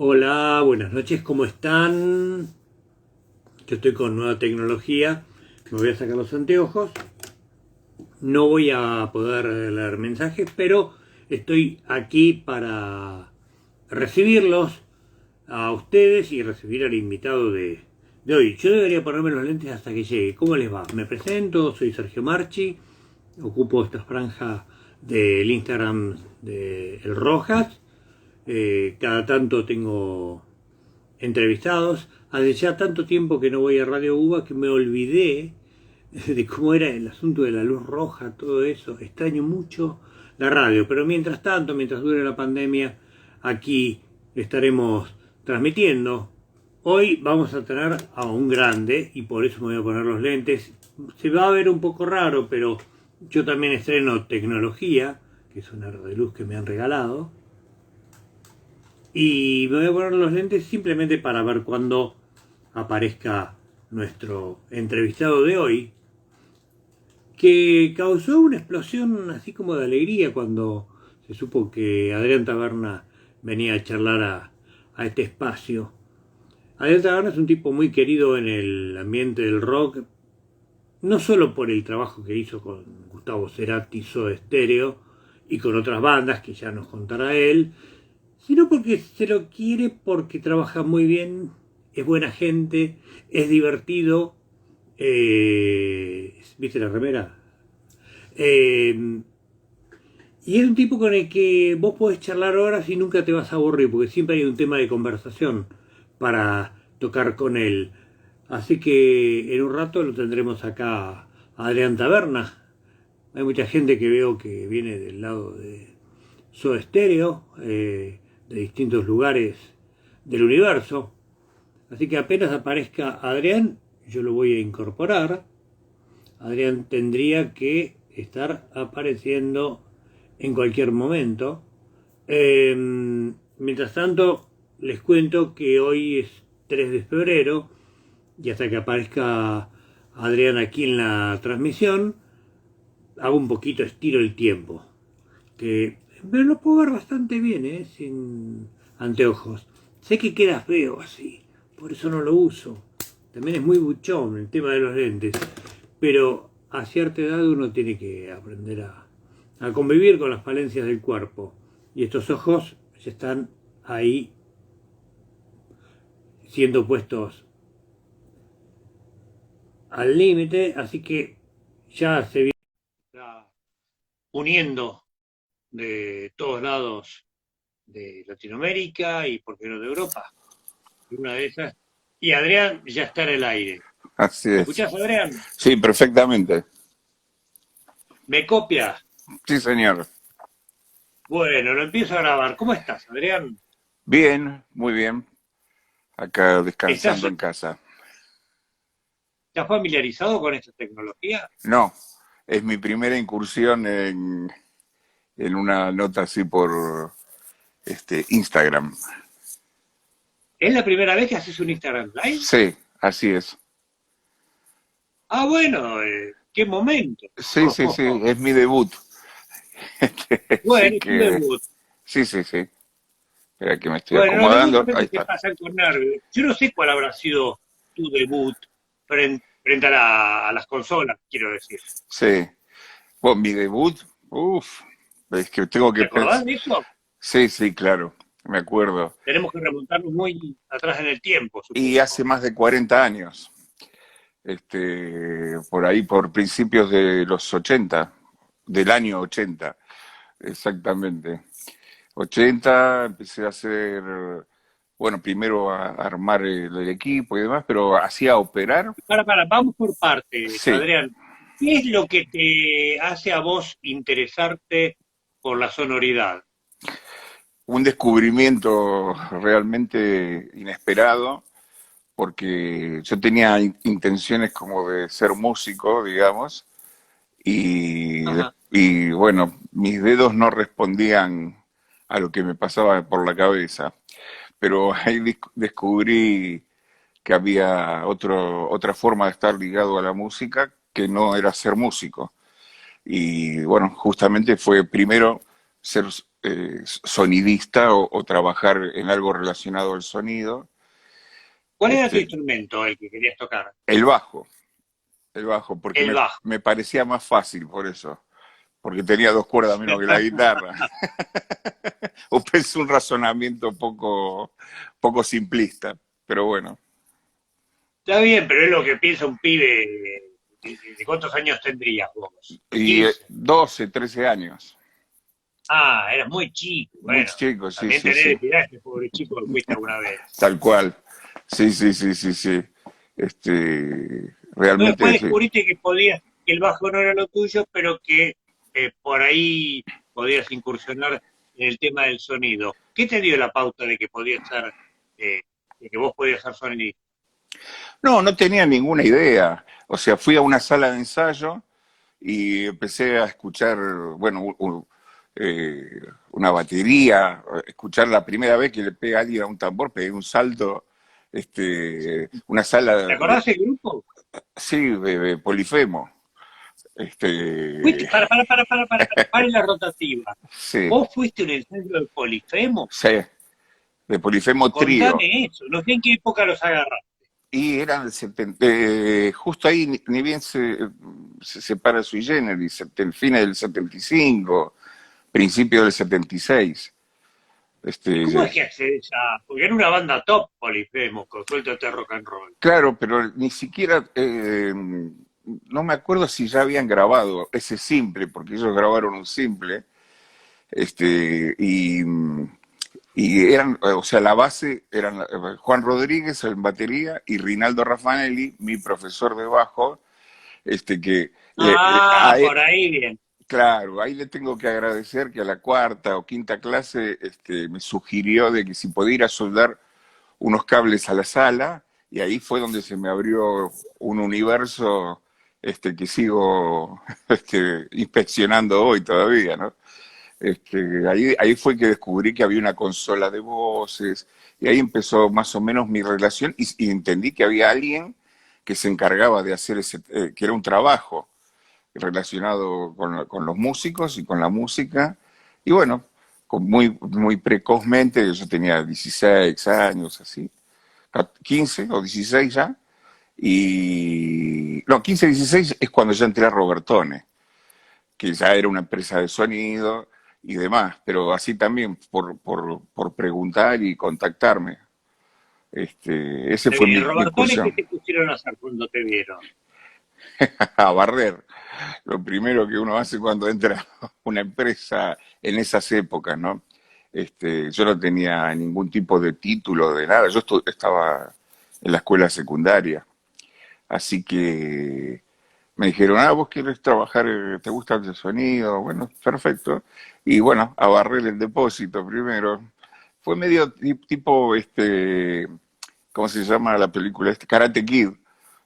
Hola, buenas noches, ¿cómo están? Yo estoy con nueva tecnología, me voy a sacar los anteojos, no voy a poder leer mensajes, pero estoy aquí para recibirlos a ustedes y recibir al invitado de hoy. Yo debería ponerme los lentes hasta que llegue. ¿Cómo les va? Me presento, soy Sergio Marchi, ocupo esta franja del Instagram de El Rojas. Cada tanto tengo entrevistados. Hace ya tanto tiempo que no voy a Radio UBA que me olvidé de cómo era el asunto de la luz roja, todo eso. Extraño mucho la radio, pero mientras tanto, mientras dure la pandemia, aquí estaremos transmitiendo. Hoy vamos a tener a un grande y por eso me voy a poner los lentes. Se va a ver un poco raro, pero yo también estreno tecnología, que es un aro de luz que me han regalado. Y me voy a poner los lentes simplemente para ver cuándo aparezca nuestro entrevistado de hoy, que causó una explosión así como de alegría cuando se supo que Adrián Taberna venía a charlar a este espacio. Adrián Taberna es un tipo muy querido en el ambiente del rock, no solo por el trabajo que hizo con Gustavo Cerati, Soda Stereo, y con otras bandas que ya nos contará él, sino porque se lo quiere, porque trabaja muy bien, es buena gente, es divertido. ¿Viste la remera? Eh, y es un tipo con el que vos podés charlar horas y nunca te vas a aburrir, porque siempre hay un tema de conversación para tocar con él. Así que en un rato lo tendremos acá a Adrián Taberna. Hay mucha gente que veo que viene del lado de Soda Stereo, de distintos lugares del universo. Así que apenas aparezca Adrián, yo lo voy a incorporar. Adrián tendría que estar apareciendo en cualquier momento. Mientras tanto, les cuento que hoy es 3 de febrero y hasta que aparezca Adrián aquí en la transmisión, hago un poquito estiro el tiempo. Que me lo puedo ver bastante bien, sin anteojos. Sé que queda feo así, por eso no lo uso. También es muy buchón el tema de los lentes, pero a cierta edad uno tiene que aprender a convivir con las falencias del cuerpo. Y estos ojos ya están ahí siendo puestos al límite, así que ya se viene uniendo de todos lados de Latinoamérica y por qué no de Europa. Una de esas. Y Adrián ya está en el aire. Así ¿Me es. escuchás, Adrián? Sí, perfectamente. ¿Me copias? Sí, señor. Bueno, lo empiezo a grabar. ¿Cómo estás, Adrián? Bien, muy bien. Acá ¿Estás, descansando en casa. estás familiarizado con esta tecnología? No, es mi primera incursión en una nota así por Instagram. ¿Es la primera vez que haces un Instagram Live? Sí, así es. Ah, bueno, qué momento. Sí, sí, sí, es mi debut. Así Bueno, es un que, debut. sí, sí, sí. Espera que me estoy Bueno, los debuts a acomodando. Ahí veces se está. pasan con nervios. Yo no sé cuál habrá sido tu debut frente a las consolas, quiero decir. Sí. Bueno, mi debut, uff, es que tengo que ¿Te acordás pensar. de eso? Sí, sí, claro, me acuerdo. Tenemos que remontarnos muy atrás en el tiempo, Y hace supongo. más de 40 años. Por ahí, por principios de los 80, del año 80, exactamente. 80, empecé a hacer, bueno, primero a armar el equipo y demás, pero hacía operar, Vamos por partes, sí, Adrián. ¿Qué es lo que te hace a vos interesarte por la sonoridad? un descubrimiento realmente inesperado, porque yo tenía intenciones como de ser músico, digamos, y, Ajá. y bueno, mis dedos no respondían a lo que me pasaba por la cabeza, pero ahí descubrí que había otra forma de estar ligado a la música que no era ser músico. Y bueno, justamente fue primero ser sonidista o trabajar en algo relacionado al sonido. ¿Cuál era tu Este, instrumento, el que querías tocar? el bajo, el bajo, porque El bajo. me parecía más fácil por eso, porque tenía dos cuerdas menos que la guitarra. O es un razonamiento poco simplista, pero bueno. Está bien, pero es lo que piensa un pibe. ¿De cuántos años tendrías vos? Y 15. 12, 13 años. Ah, eras muy chico. Muy Bueno, chico, sí, también sí, tenés de sí. tirar ese pobre chico que fuiste alguna vez. Tal cual. Sí, sí, sí, sí, sí. Entonces después Realmente sí. descubriste que podías, que el bajo no era lo tuyo, pero que por ahí podías incursionar en el tema del sonido. ¿Qué te dio la pauta de que podías ser, de que vos podías ser sonidista? No, no tenía ninguna idea. O sea, fui a una sala de ensayo y empecé a escuchar, bueno, una batería, escuchar la primera vez que le pega a alguien a un tambor, pegué un salto, una ¿Te sala acordás del grupo? sí, de Polifemo. Fuiste, Este, para la rotativa. sí, ¿Vos fuiste un ensayo de Polifemo? sí, de Polifemo Trío. Contame eso, no sé en qué época los agarras. Y eran el 70, justo ahí, ni bien se separa Sui Generis, fines del 75, principio del 76. ¿Cómo es que accedes a...? Porque era una banda top, Polifemo, con Suéltate Rock and Roll. Claro, pero ni siquiera, no me acuerdo si ya habían grabado ese simple, porque ellos grabaron un simple, este, y, y eran, o sea, la base eran Juan Rodríguez en batería y Rinaldo Raffanelli, mi profesor de bajo, que Ah, por ahí bien. claro, ahí le tengo que agradecer que a la cuarta o quinta clase me sugirió de que si podía ir a soldar unos cables a la sala, y ahí fue donde se me abrió un universo que sigo inspeccionando hoy todavía, ¿no? Ahí fue que descubrí que había una consola de voces, y ahí empezó más o menos mi relación, y entendí que había alguien que se encargaba de hacer que era un trabajo relacionado con los músicos y con la música. Y bueno, muy precozmente, yo tenía 16 años, así, 15 o 16 ya, y no, 15, 16 es cuando ya entré a Robertone, que ya era una empresa de sonido y demás, pero así también por preguntar y contactarme. Ese fue mi Robertones, ¿qué incursión. te pusieron a hacer cuando te vieron? A barrer. Lo primero que uno hace cuando entra a una empresa en esas épocas, ¿no? Yo no tenía ningún tipo de título de nada, yo estaba en la escuela secundaria, así que me dijeron, vos quieres trabajar, te gusta el sonido, bueno, perfecto, y bueno, a barrer el depósito primero. Fue medio tipo, ¿cómo se llama la película? Karate Kid,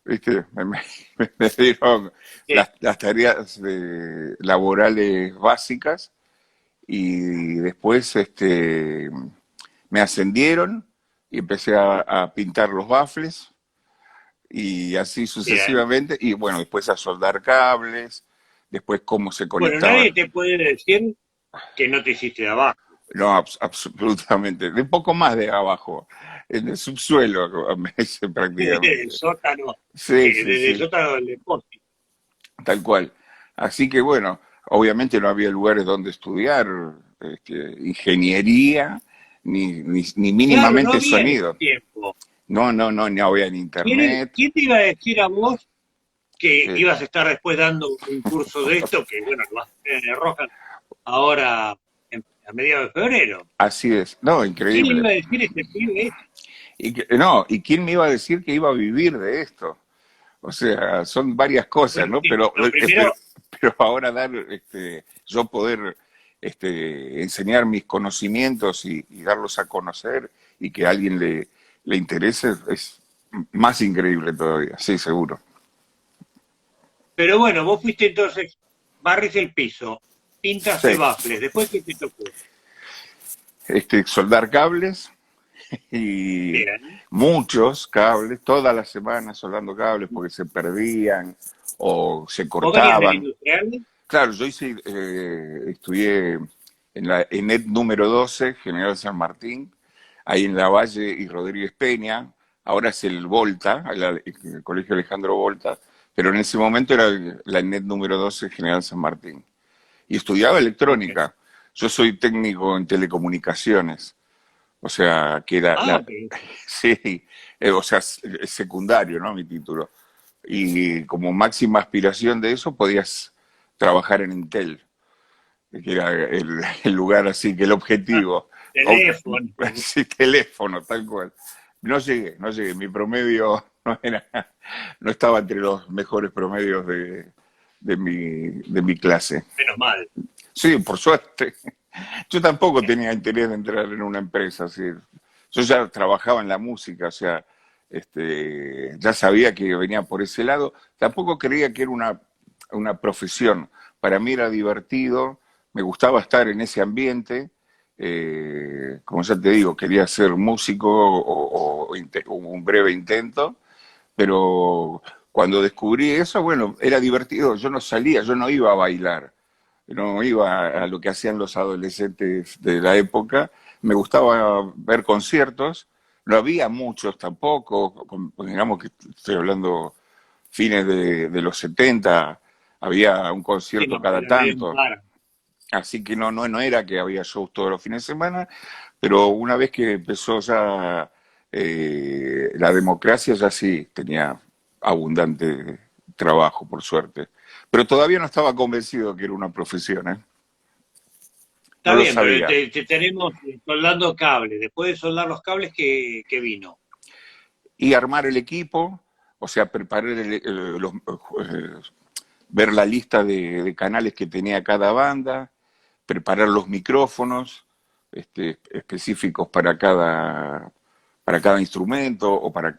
¿viste? Me dieron ¿Qué? las tareas laborales básicas y después me ascendieron y empecé a pintar los baffles y así Bien. sucesivamente y bueno, después a soldar cables, después cómo se Bueno, conectaban. nadie te puede decir que no te hiciste de abajo. No, absolutamente, de poco más de abajo, en el subsuelo, me dice Desde el prácticamente. sótano, Sí, sí, desde el sí. sótano del depósito. Tal cual. Así que bueno, obviamente no había lugares donde estudiar ingeniería ni Claro, no mínimamente había en ese sonido. tiempo. No, no, no, no había en internet. ¿Quién te iba a decir a vos que Eh, ibas a estar después dando un curso de esto, que bueno, lo vas a tener en el Rojas ahora a mediados de febrero? Así es. No, ¿Quién le increíble. iba a decir a este pibe esto? No, ¿y quién me iba a decir que iba a vivir de esto? O sea, son varias cosas, Bueno, ¿no? sí, lo primero, Pero ahora yo poder enseñar mis conocimientos y darlos a conocer y que a alguien le interese es más increíble todavía, sí, seguro. pero bueno, vos fuiste entonces, barres el piso, pintaste Sí, bafles, después ¿qué te tocó? soldar cables y Bien. muchos cables, todas las semanas soldando cables porque se perdían o se ¿Vos venías del cortaban. industrial? Claro, yo estudié en la ENET número 12, General San Martín, ahí en la Valle y Rodríguez Peña. Ahora es el Volta, el Colegio Alejandro Volta, pero en ese momento era la ENET número 12, General San Martín. Y estudiaba Ok. electrónica. Yo soy técnico en telecomunicaciones, o sea, que era Ah, pero sí, o sea, es secundario, ¿no? Mi título. Y como máxima aspiración de eso podías trabajar en Intel, que era el lugar así, que el objetivo. teléfono. Sí, teléfono, tal cual. No llegué. Mi promedio no era, no estaba entre los mejores promedios de mi clase. Menos mal. Sí, por suerte. Yo tampoco tenía interés de entrar en una empresa, así. Yo ya trabajaba en la música, o sea, ya sabía que venía por ese lado. Tampoco creía que era una profesión. Para mí era divertido, me gustaba estar en ese ambiente. Como ya te digo, quería ser músico o un breve intento, pero cuando descubrí eso, bueno, era divertido. Yo no salía, yo no iba a bailar, no iba a lo que hacían los adolescentes de la época. Me gustaba ver conciertos, no había muchos tampoco, digamos que estoy hablando fines de los 70, había un Sí, concierto no, cada había un tanto, par. así que no era que había shows todos los fines de semana, pero una vez que empezó ya la democracia, ya sí tenía abundante trabajo, por suerte. Pero todavía no estaba convencido que era una profesión, ¿eh? No Está lo bien, pero sabía. te tenemos soldando cables. Después de soldar los cables, ¿qué vino? Y armar el equipo, o sea, preparar ver la lista de canales que tenía cada banda, preparar los micrófonos específicos para cada instrumento o para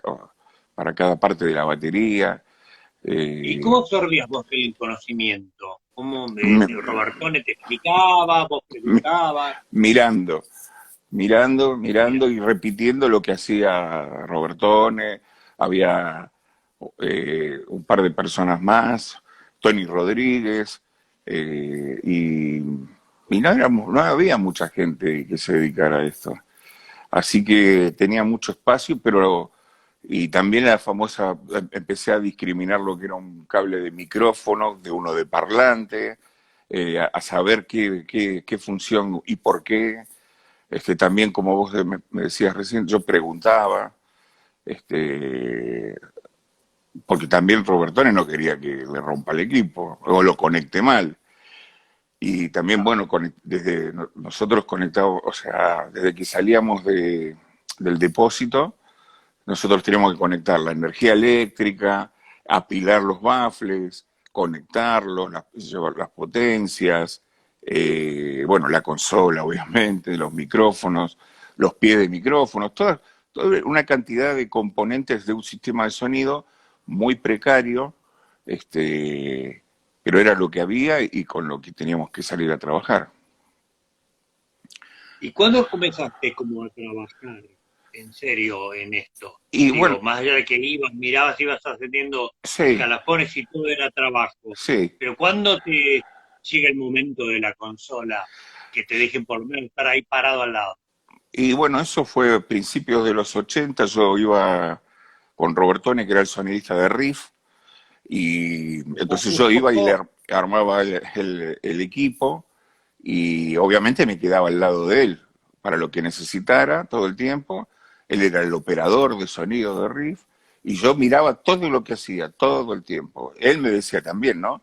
cada parte de la batería. ¿Y Eh, cómo absorbías vos el conocimiento? ¿Cómo me- Robertone te explicaba, vos me- preguntabas? mirando, mirando Mira, y repitiendo lo que hacía Robertone. Había un par de personas más, Tony Rodríguez, y no había mucha gente que se dedicara a esto. Así que tenía mucho espacio, pero y también la famosa, empecé a discriminar lo que era un cable de micrófono, de uno de parlante, a saber qué función y por qué. También, como vos me decías recién, yo preguntaba, este, porque también Robertone no quería que le rompa el equipo o lo conecte mal. Y también, bueno, desde nosotros conectados, o sea, desde que salíamos del depósito, nosotros teníamos que conectar la energía eléctrica, apilar los baffles, conectarlos, llevar las potencias, bueno, la consola, obviamente, los micrófonos, los pies de micrófonos, toda una cantidad de componentes de un sistema de sonido muy precario, pero era lo que había y con lo que teníamos que salir a trabajar. ¿y cuándo comenzaste como a trabajar en serio en esto? Y bueno, Digo, más allá de que ibas, mirabas, ibas ascendiendo sí, escalafones y todo era trabajo. sí. Pero ¿cuándo te llega el momento de la consola que te dejen por lo menos estar ahí parado al lado? Y bueno, eso fue a principios de los 80. Yo iba con Robertone, que era el sonidista de Riff, y entonces yo iba y le armaba el equipo, y obviamente me quedaba al lado de él para lo que necesitara todo el tiempo. Él era el operador de sonido de Riff, y yo miraba todo lo que hacía, todo el tiempo. Él me decía también, ¿no?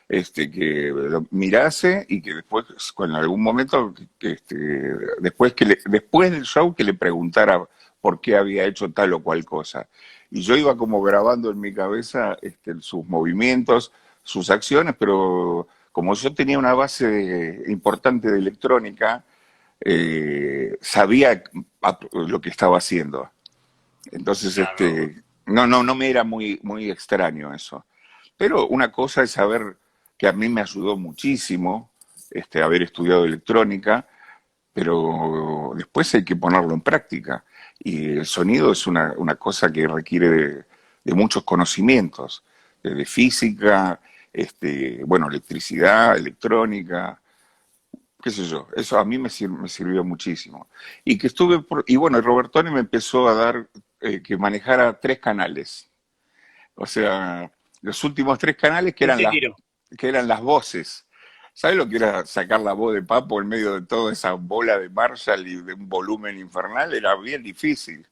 Que lo mirase y que después, en algún momento, después del show, que le preguntara por qué había hecho tal o cual cosa. Y yo iba como grabando en mi cabeza sus movimientos, sus acciones, pero como yo tenía una base importante de electrónica, sabía lo que estaba haciendo. Entonces, Claro, no me era muy, muy extraño eso. Pero una cosa es saber que a mí me ayudó muchísimo haber estudiado electrónica, pero después hay que ponerlo en práctica. Y el sonido es una cosa que requiere de muchos conocimientos, de física, bueno, electricidad, electrónica, qué sé yo, eso a mí me sirvió muchísimo. Y que estuve, y bueno, Robertone me empezó a dar que manejara 3 canales. O sea, los últimos 3 canales ¿Quién te tiró? que eran las voces. ¿Sabes lo que era sacar la voz de Papo en medio de toda esa bola de Marshall y de un volumen infernal? Era bien difícil.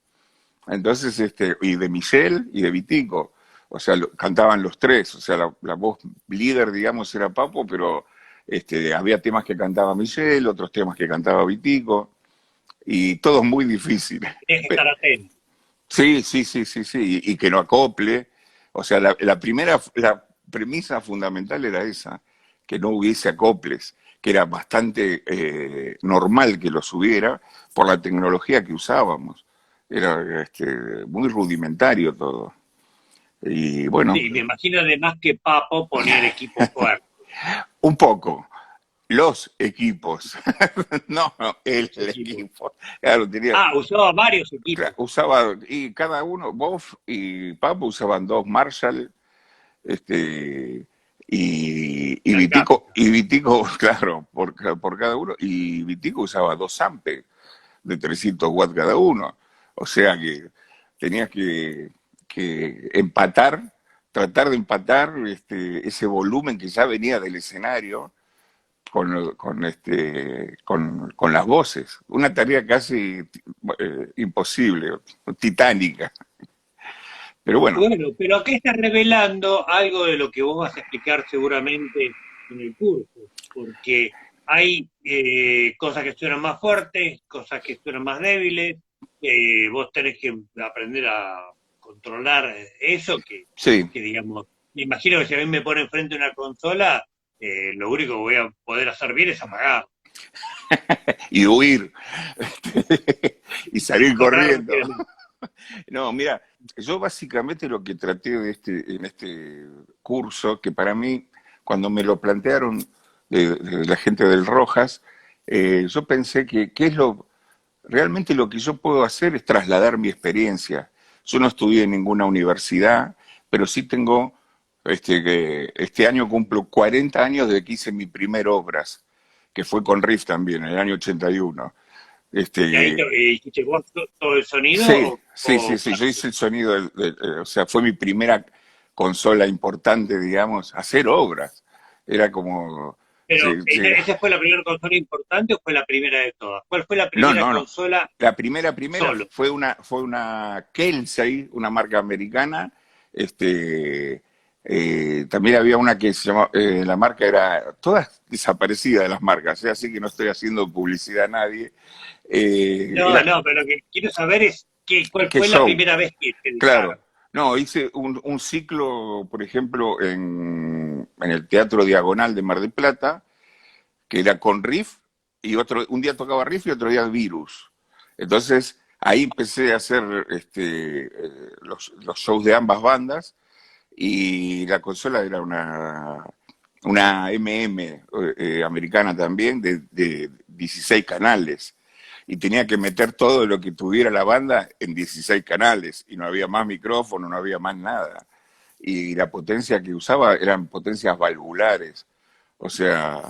Entonces, y de Michelle y de Vitico. O sea, cantaban los tres. O sea, la voz líder, digamos, era Papo, pero había temas que cantaba Michelle, otros temas que cantaba Vitico, y todos muy difíciles. Tienes que estar atento. Sí, sí, sí, sí, sí, y que no acople. O sea, la premisa fundamental era esa, que no hubiese acoples, que era bastante normal que los hubiera por la tecnología que usábamos. Era muy rudimentario todo. Y bueno, Sí, me imagino además que Papo ponía el equipo fuerte. un poco. Los equipos, no, no, el Los equipos. equipo. Claro, tenía, Ah, usaba varios equipos. usaba, y cada uno, Boff y Papo usaban 2 Marshall. Este, Percápita. y Vitico, claro, por cada uno, y Vitico usaba 2 Amp de 300 watts cada uno. O sea que tenías que empatar, tratar de empatar ese volumen que ya venía del escenario con las voces. Una tarea casi imposible, titánica. Pero bueno, Bueno, pero acá está revelando algo de lo que vos vas a explicar seguramente en el curso, porque hay cosas que suenan más fuertes, cosas que suenan más débiles, vos tenés que aprender a controlar eso, sí, que digamos, me imagino que si a mí me pone enfrente una consola, lo único que voy a poder hacer bien es apagar, y huir y y salir correr corriendo. rápidamente. No, mira, yo básicamente lo que traté en este curso, que para mí, cuando me lo plantearon de la gente del Rojas, yo pensé que realmente lo que yo puedo hacer es trasladar mi experiencia. Yo no estudié en ninguna universidad, pero sí tengo, que este año cumplo 40 años desde que hice mi primer obras, que fue con Riff también, en el año 81. Y ahí Este, hiciste vos todo el sonido sí, sí, sí, o sí, yo parte. hice el sonido, o sea, fue mi primera consola importante, digamos, hacer obras. Era como, Pero, sí, sí. ¿esa fue la primera consola importante o fue la primera de todas? ¿Cuál fue la No, primera no, no. consola La primera solo? fue una Kelsey, una marca americana. También había una que se llamaba, la marca era, todas desaparecidas las marcas, así que no estoy haciendo publicidad a nadie. No, Era, no, pero lo que quiero saber es cuál ¿qué fue la show? primera vez que te Claro. editaron. No, hice un ciclo, por ejemplo, en el Teatro Diagonal de Mar del Plata, que era con Riff, y un día tocaba Riff y otro día Virus. Entonces, ahí empecé a hacer los shows de ambas bandas, y la consola era una MM americana también, de 16 canales. Y tenía que meter todo lo que tuviera la banda en 16 canales, y no había más micrófono, no había más nada. Y la potencia que usaba eran potencias valvulares. O sea,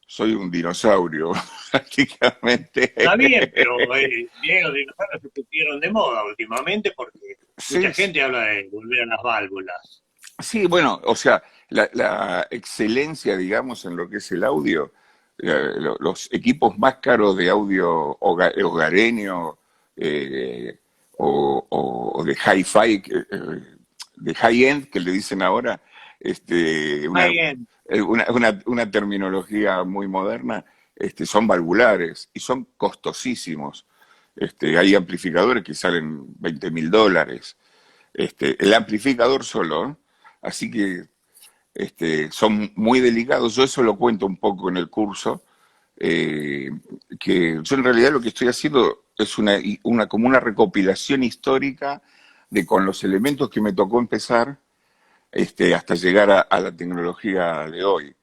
soy un dinosaurio, prácticamente. Está bien, pero los dinosaurios se pusieron de moda últimamente porque mucha Sí, gente habla de volver a las válvulas. sí, bueno, o sea, la excelencia, digamos, en lo que es el audio, los equipos más caros de audio hogareño, eh, o de hi-fi, de high-end, que le dicen ahora, este, una, High-end. una terminología muy moderna, son valvulares y son costosísimos. Hay amplificadores que salen $20.000. El amplificador solo, ¿eh? Así que son muy delicados. Yo eso lo cuento un poco en el curso, eh, que yo en realidad lo que estoy haciendo es como una recopilación histórica de con los elementos que me tocó empezar, hasta llegar a la tecnología de hoy.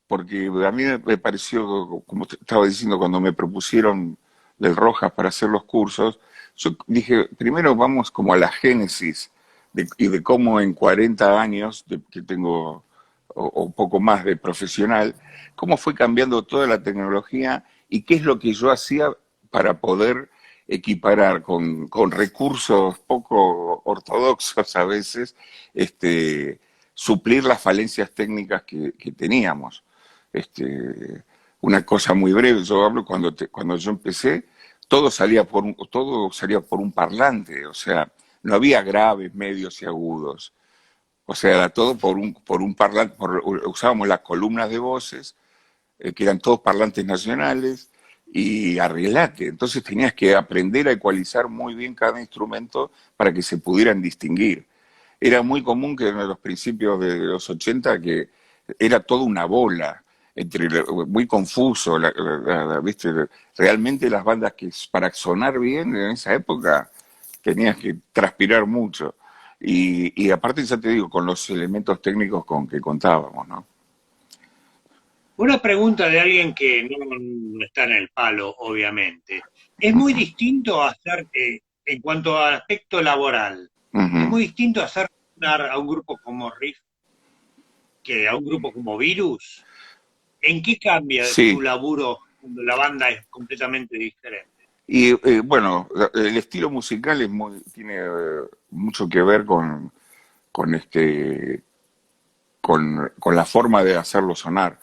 Porque a mí me pareció, como te estaba diciendo, cuando me propusieron del Rojas para hacer los cursos, yo dije, primero vamos como a la génesis y de cómo en 40 años que tengo o poco más de profesional, cómo fue cambiando toda la tecnología y qué es lo que yo hacía para poder equiparar con recursos poco ortodoxos a veces, suplir las falencias técnicas que teníamos. Una cosa muy breve, yo hablo cuando yo empecé, todo salía por un parlante, o sea, no había graves, medios y agudos. O sea, era todo por un parlante, usábamos las columnas de voces, que eran todos parlantes nacionales, y arreglate. Entonces tenías que aprender a ecualizar muy bien cada instrumento para que se pudieran distinguir. Era muy común que en los principios de los 80 que era toda una bola, muy confuso, ¿viste? Realmente las bandas que para sonar bien en esa época tenías que transpirar mucho. Y aparte, ya te digo, con los elementos técnicos con que contábamos, ¿no? Una pregunta de alguien que no está en el palo, obviamente. Es muy Ujú, distinto hacer, en cuanto al aspecto laboral, es ujú. muy distinto hacer sonar a un grupo como Riff que a un grupo como Virus. ¿En qué cambia Sí, tu laburo cuando la banda es completamente diferente? y bueno, el estilo musical tiene mucho que ver con, con la forma de hacerlo sonar.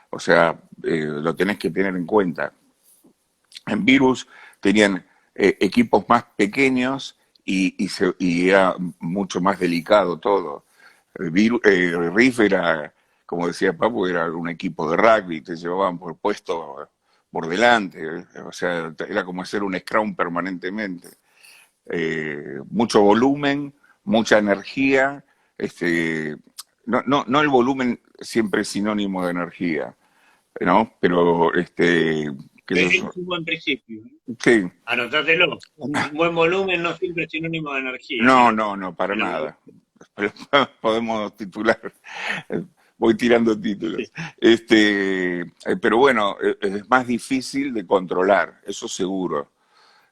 O sea, lo tenés que tener en cuenta. En Virus tenían equipos más pequeños y era mucho más delicado todo. Riff era, como decía Papu, era un equipo de rugby, te llevaban por puesto por delante, o sea, era como hacer un scrum permanentemente. Mucho volumen, mucha energía, no el volumen siempre es sinónimo de energía, ¿no? Pero, qué sé Es yo, un buen principio, ¿eh? sí, Anotátelo. Un buen volumen no siempre es sinónimo de energía. no, para Me lo- nada. Pero podemos titular, voy tirando títulos. sí. Pero bueno, es más difícil de controlar, eso seguro.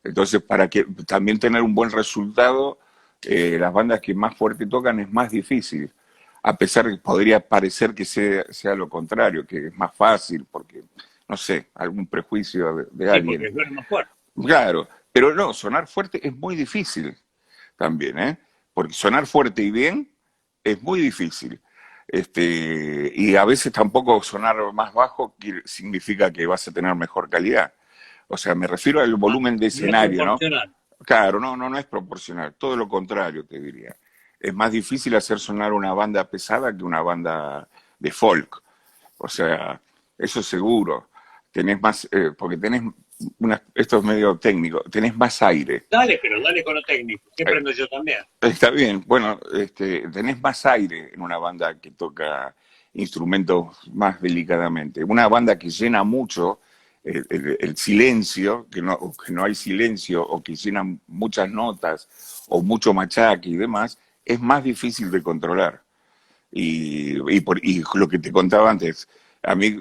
Entonces, para que también tener un buen resultado, las bandas que más fuerte tocan es más difícil. A pesar de que podría parecer que sea lo contrario, que es más fácil, porque, no sé, algún prejuicio de Sí, alguien. porque suena más fuerte. Claro, pero no, sonar fuerte es muy difícil también, ¿eh? Porque sonar fuerte y bien es muy difícil. Y a veces tampoco sonar más bajo significa que vas a tener mejor calidad. O sea, me refiero al Ah, volumen de no es escenario, ¿no? proporcional. Claro, no es proporcional, todo lo contrario te diría. Es más difícil hacer sonar una banda pesada que una banda de folk. O sea, eso seguro. Tenés más, porque esto es medio técnico, tenés más aire. Dale, pero dale con lo técnico. ¿Qué Eh, aprendo yo también? Está bien, bueno, tenés más aire en una banda que toca instrumentos más delicadamente. Una banda que llena mucho el silencio, que no hay silencio, o que llena muchas notas, o mucho machaque y demás, es más difícil de controlar. Y lo que te contaba antes, a mí,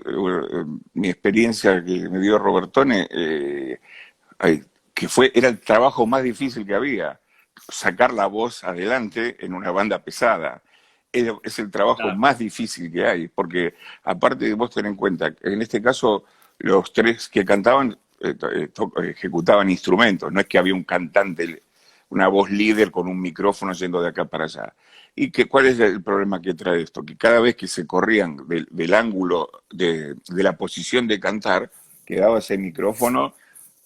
mi experiencia que me dio Robertone, ay, era el trabajo más difícil que había, sacar la voz adelante en una banda pesada. Es el trabajo Claro. más difícil que hay, porque aparte de vos tener en cuenta, en este caso los tres que cantaban ejecutaban instrumentos, no es que había un cantante, una voz líder con un micrófono yendo de acá para allá. ¿Cuál es el problema que trae esto? Que cada vez que se corrían del ángulo de la posición de cantar, quedaba ese micrófono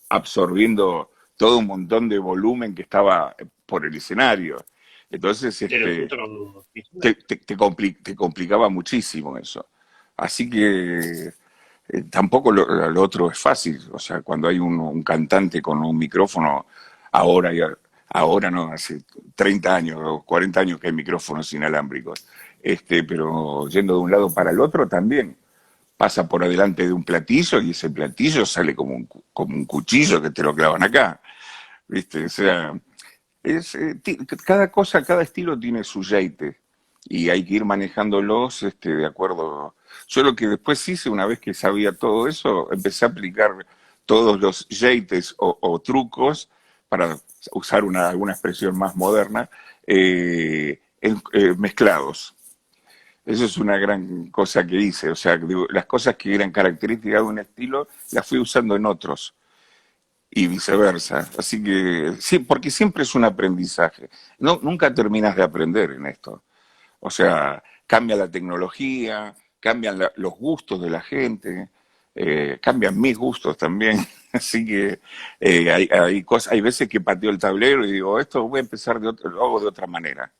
absorbiendo todo un montón de volumen que estaba por el escenario. Entonces, De los otros instrumentos. te complicaba muchísimo eso. Así que tampoco lo otro es fácil. O sea, cuando hay un cantante con un micrófono, ahora, ahora no, hace 30 años o 40 años que hay micrófonos inalámbricos. Pero yendo de un lado para el otro también pasa por adelante de un platillo y ese platillo sale como un cuchillo que te lo clavan acá. ¿Viste? O sea, cada cosa, cada estilo tiene su jeite y hay que ir manejándolos de acuerdo. Yo lo que después hice, una vez que sabía todo eso, empecé a aplicar todos los jeites o trucos para usar alguna expresión más moderna, mezclados. Eso es una gran cosa que hice. O sea, digo, las cosas que eran características de un estilo las fui usando en otros y viceversa. Así que sí, porque siempre es un aprendizaje. No, nunca terminas de aprender en esto. O sea, cambia la tecnología, cambian los gustos de la gente, cambian mis gustos también. Así que hay cosas, hay veces que pateo el tablero y digo, esto voy a empezar lo hago de otra manera.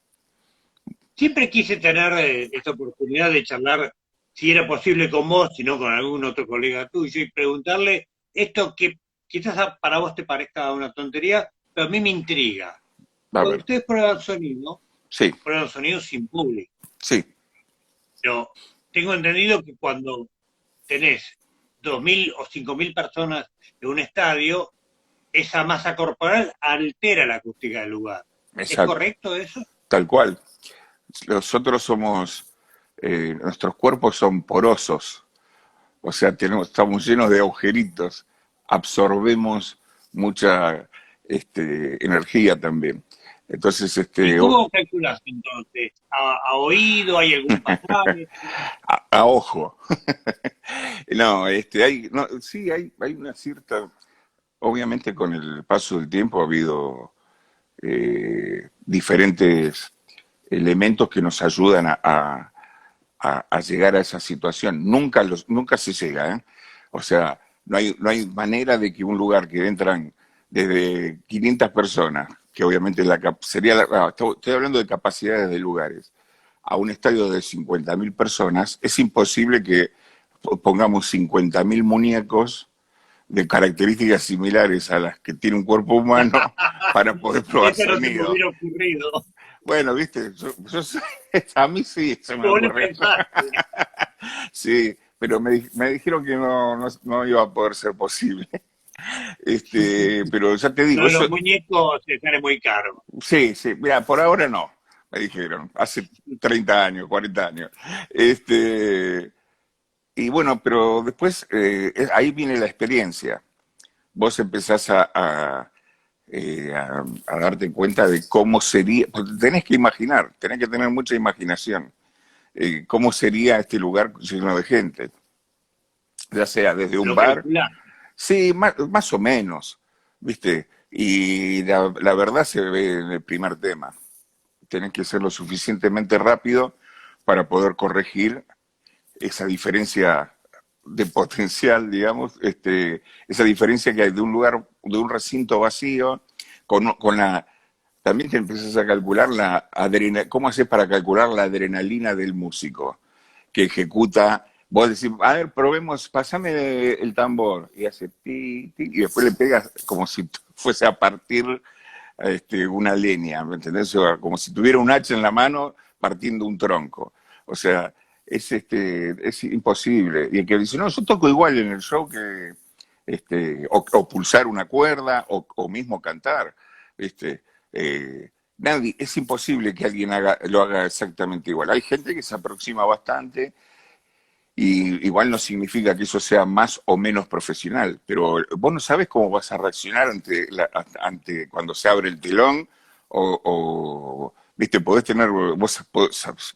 Siempre quise tener esta oportunidad de charlar, si era posible con vos, si no con algún otro colega tuyo, y preguntarle esto que quizás para vos te parezca una tontería, pero a mí me intriga. A ver, Ustedes sí, prueban sonido sin público, sí, pero tengo entendido que cuando tenés 2.000 o 5.000 personas en un estadio, esa masa corporal altera la acústica del lugar. ¿Es exacto, correcto eso? tal cual. Nosotros somos, nuestros cuerpos son porosos, o sea, estamos llenos de agujeritos, absorbemos mucha energía también. Entonces, ¿Y cómo calculás entonces? ¿A oído? ¿Hay algún parámetro? a ojo. No, no, sí, hay una cierta, obviamente con el paso del tiempo ha habido diferentes elementos que nos ayudan a llegar a esa situación. Nunca se llega, ¿eh? O sea, no hay manera de que un lugar que entran desde 500 personas, que obviamente estoy hablando de capacidades de lugares, a un estadio de 50.000 personas, es imposible que pongamos 50.000 muñecos de características similares a las que tiene un cuerpo humano para poder probar Eso no se me sonido. hubiera ocurrido. Bueno, viste, a mí sí se me ¿Cómo lo ocurre. pensaste? Sí, pero me dijeron que no iba a poder ser posible. Pero ya te Lo digo, de eso, los muñecos se sale muy caro. sí, sí, mira, por ahora no, me dijeron, hace 30 años, 40 años. Y bueno, pero después ahí viene la experiencia. Vos empezás a darte cuenta de cómo sería, porque tenés que imaginar, tenés que tener mucha imaginación, cómo sería este lugar lleno de gente, ya sea desde un Lo bar, calculás. sí, más o menos, ¿viste? Y la verdad se ve en el primer tema. Tenés que ser lo suficientemente rápido para poder corregir esa diferencia de potencial, digamos, esa diferencia que hay de un lugar, de un recinto vacío, con la, también te empiezas a calcular ¿cómo haces para calcular la adrenalina del músico que ejecuta? Vos decís, a ver, probemos, pasame el tambor, y hace ti, ti, y después le pegas como si fuese a partir una leña, ¿me entendés? O como si tuviera un hacha en la mano partiendo un tronco. O sea, es imposible. Y el que dice, no, yo toco igual en el show que, o pulsar una cuerda, o mismo cantar, ¿viste? Nadie, es imposible que alguien lo haga exactamente igual. Hay gente que se aproxima bastante y igual no significa que eso sea más o menos profesional, pero vos no sabes cómo vas a reaccionar ante cuando se abre el telón viste, vos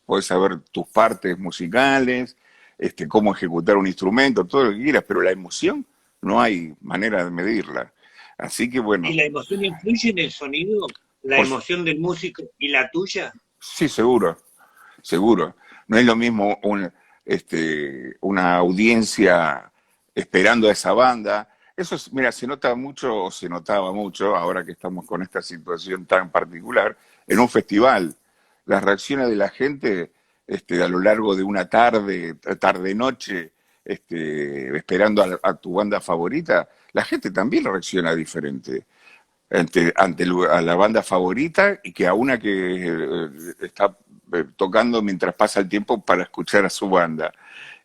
podés saber tus partes musicales, cómo ejecutar un instrumento, todo lo que quieras, pero la emoción no hay manera de medirla. Así que ¿Y bueno, la emoción influye en el sonido? ¿La por, emoción del músico y la tuya? sí, seguro, seguro. No es lo mismo una audiencia esperando a esa banda. Eso, mira, se nota mucho, o se notaba mucho, ahora que estamos con esta situación tan particular, en un festival. Las reacciones de la gente a lo largo de una tarde-noche, esperando a tu banda favorita, la gente también reacciona diferente a la banda favorita y que a una que está tocando mientras pasa el tiempo para escuchar a su banda.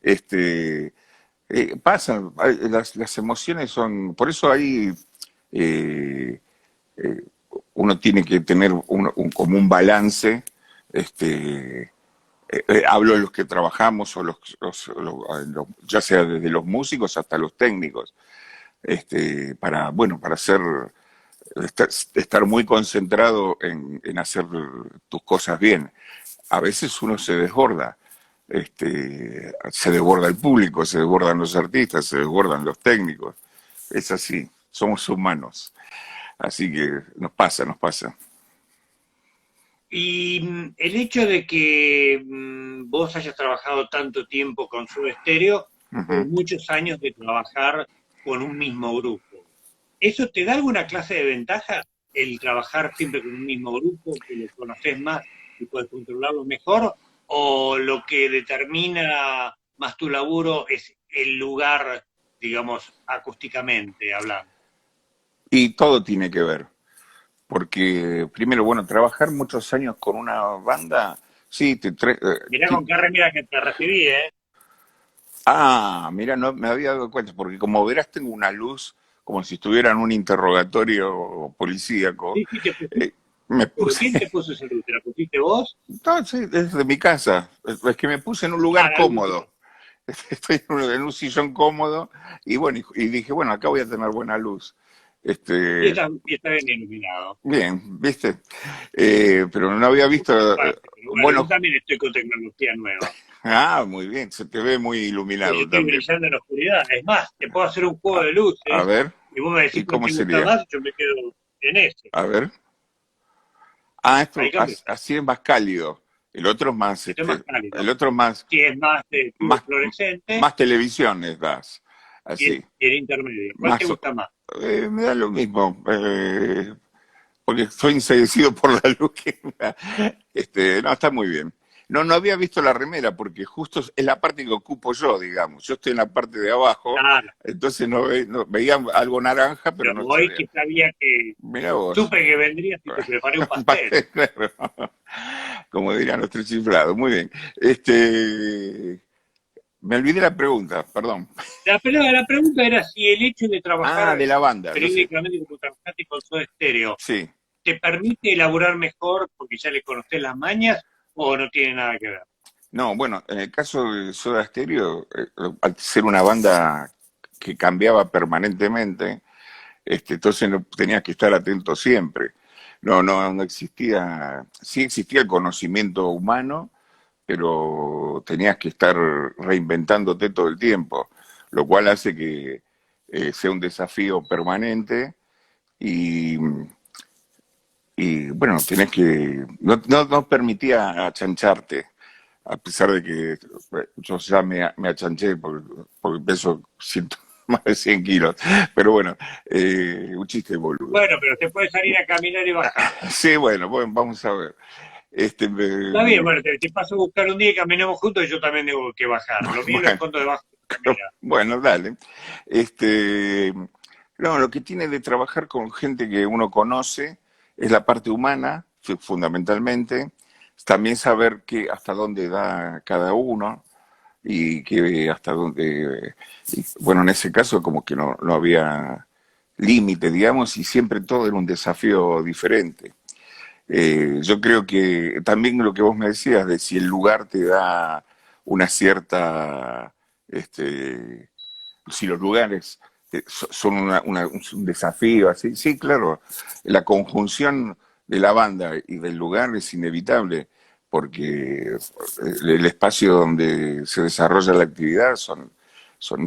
Este, Pasan, las emociones son, por eso ahí eh, eh, uno tiene que tener como un balance, hablo de los que trabajamos o ya sea desde los músicos hasta los técnicos, bueno, para estar muy concentrado en hacer tus cosas bien. A veces uno se desborda, se desborda el público, se desbordan los artistas, se desbordan los técnicos. Es así, somos humanos. Así que nos pasa, nos pasa. Y el hecho de que vos hayas trabajado tanto tiempo con Soda Stereo, Ujú. muchos años de trabajar con un mismo grupo, ¿eso te da alguna clase de ventaja? El trabajar siempre con un mismo grupo, que lo conoces más y puedes controlarlo mejor, o lo que determina más tu laburo es el lugar, digamos, acústicamente hablando. Y todo tiene que ver, porque primero, bueno, trabajar muchos años con una banda, sí, Mirá con qué remera que te recibí, ¿eh? mira, no me había dado cuenta, porque como verás tengo una luz como si estuviera en un interrogatorio policíaco. Sí, sí, te pusiste. Eh, me ¿Pero quién puse, te puso esa luz? ¿Te la pusiste vos? no, sí, desde mi casa, es que me puse en un Ah, lugar la luz. cómodo. Estoy en un sillón cómodo y bueno, y dije, bueno, acá voy a tener buena luz. Este, Y está bien iluminado. bien, ¿viste? Pero no había visto, Aparte, pero bueno, yo bueno, también estoy con tecnología nueva. muy bien, se te ve muy Sí, yo iluminado estoy también. brillando en la oscuridad. Es más, te puedo hacer un juego A, de a luces ver, y vos me decís ¿y cuál cómo te gusta sería? más y yo me quedo en ese. A ver. Ahí Esto cambió. así es más cálido. El otro es más, Esto es más cálido. el otro es más, Si es más de tubo más, fluorescente más televisión les das. Así. y el intermedio. ¿Cuál te Más, gusta más? me da lo mismo. Porque soy enseguecido por la luz que no, está muy bien. No, no había visto la remera porque justo es la parte que ocupo yo, digamos. Yo estoy en la parte de abajo, Claro, entonces veía algo naranja, pero pero no hoy sabía. que sabía que Mira vos. supe que vendrías y te preparé un pastel. Claro. Como dirían los tres chiflados. Muy bien. Me olvidé la pregunta, perdón. La pregunta era si el hecho de trabajar De la banda, no sé. periódicamente como trabajaste con Soda Stereo Sí. te permite elaborar mejor porque ya le conocés las mañas o no tiene nada que ver. No, bueno, en el caso de Soda Stereo, al ser una banda que cambiaba permanentemente, entonces no tenías que estar atento siempre. No, no, no existía, sí existía el conocimiento humano, pero tenías que estar reinventándote todo el tiempo, lo cual hace que sea un desafío permanente y, y bueno, tenés que, no permitía achancharte, a pesar de que yo ya me achanché porque peso más de 100 kilos, pero bueno, un chiste boludo. Bueno, pero te puedes salir a caminar y bajar. Sí, bueno, vamos a ver. Está bien, bueno, te paso a buscar un día y caminamos juntos y yo también tengo que bajar. Lo mío lo bueno, escondo debajo de la remera. bueno, dale. Este, no, lo que tiene de trabajar con gente que uno conoce es la parte humana, fundamentalmente. También saber hasta dónde da cada uno y que hasta dónde. Bueno, en ese caso, como que no había límite, digamos, y siempre todo era un desafío diferente. Yo creo que también lo que vos me decías de si el lugar te da una cierta, si los lugares son un desafío, así, sí, claro, la conjunción de la banda y del lugar es inevitable, porque el espacio donde se desarrolla la actividad son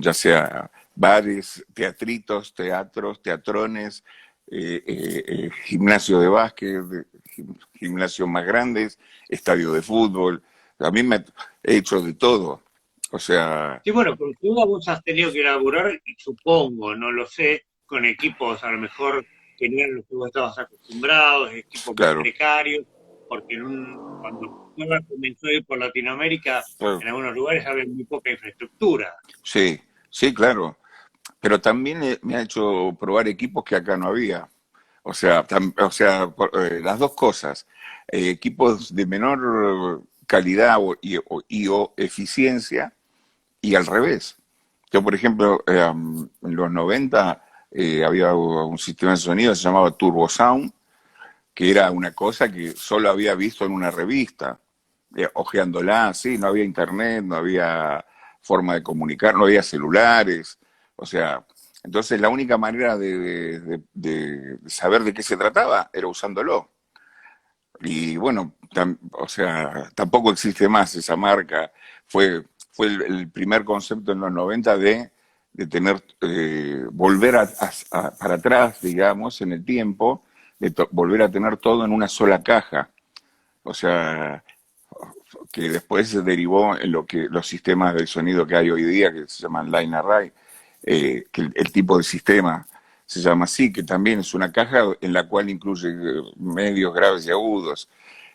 ya sea bares, teatritos, teatros, teatrones, gimnasio de básquet, gimnasios más grandes, estadio de fútbol. A mí me he hecho de todo. O sea, Sí, bueno, con duda vos has tenido que elaborar, y supongo, no lo sé, con equipos a lo mejor que no eran los que vos estabas acostumbrados, equipos más claro, precarios, porque cuando Soda comenzó a ir por Latinoamérica, claro, en algunos lugares había muy poca infraestructura. sí, sí, claro. Pero también me ha hecho probar equipos que acá no había. Las dos cosas. Equipos de menor calidad o eficiencia y al revés. Yo, por ejemplo, en los 90 había un sistema de sonido que se llamaba Turbo Sound, que era una cosa que solo había visto en una revista, hojeándola, sí, no había internet, no había forma de comunicar, no había celulares, o sea, entonces la única manera de saber de qué se trataba era usándolo. Y bueno, o sea, tampoco existe más esa marca, fue el primer concepto en los 90 de tener, volver para atrás, digamos, en el tiempo, volver a tener todo en una sola caja. O sea, que después se derivó en lo que los sistemas de sonido que hay hoy día, que se llaman Line Array, que el tipo de sistema se llama así, que también es una caja en la cual incluye medios, graves y agudos,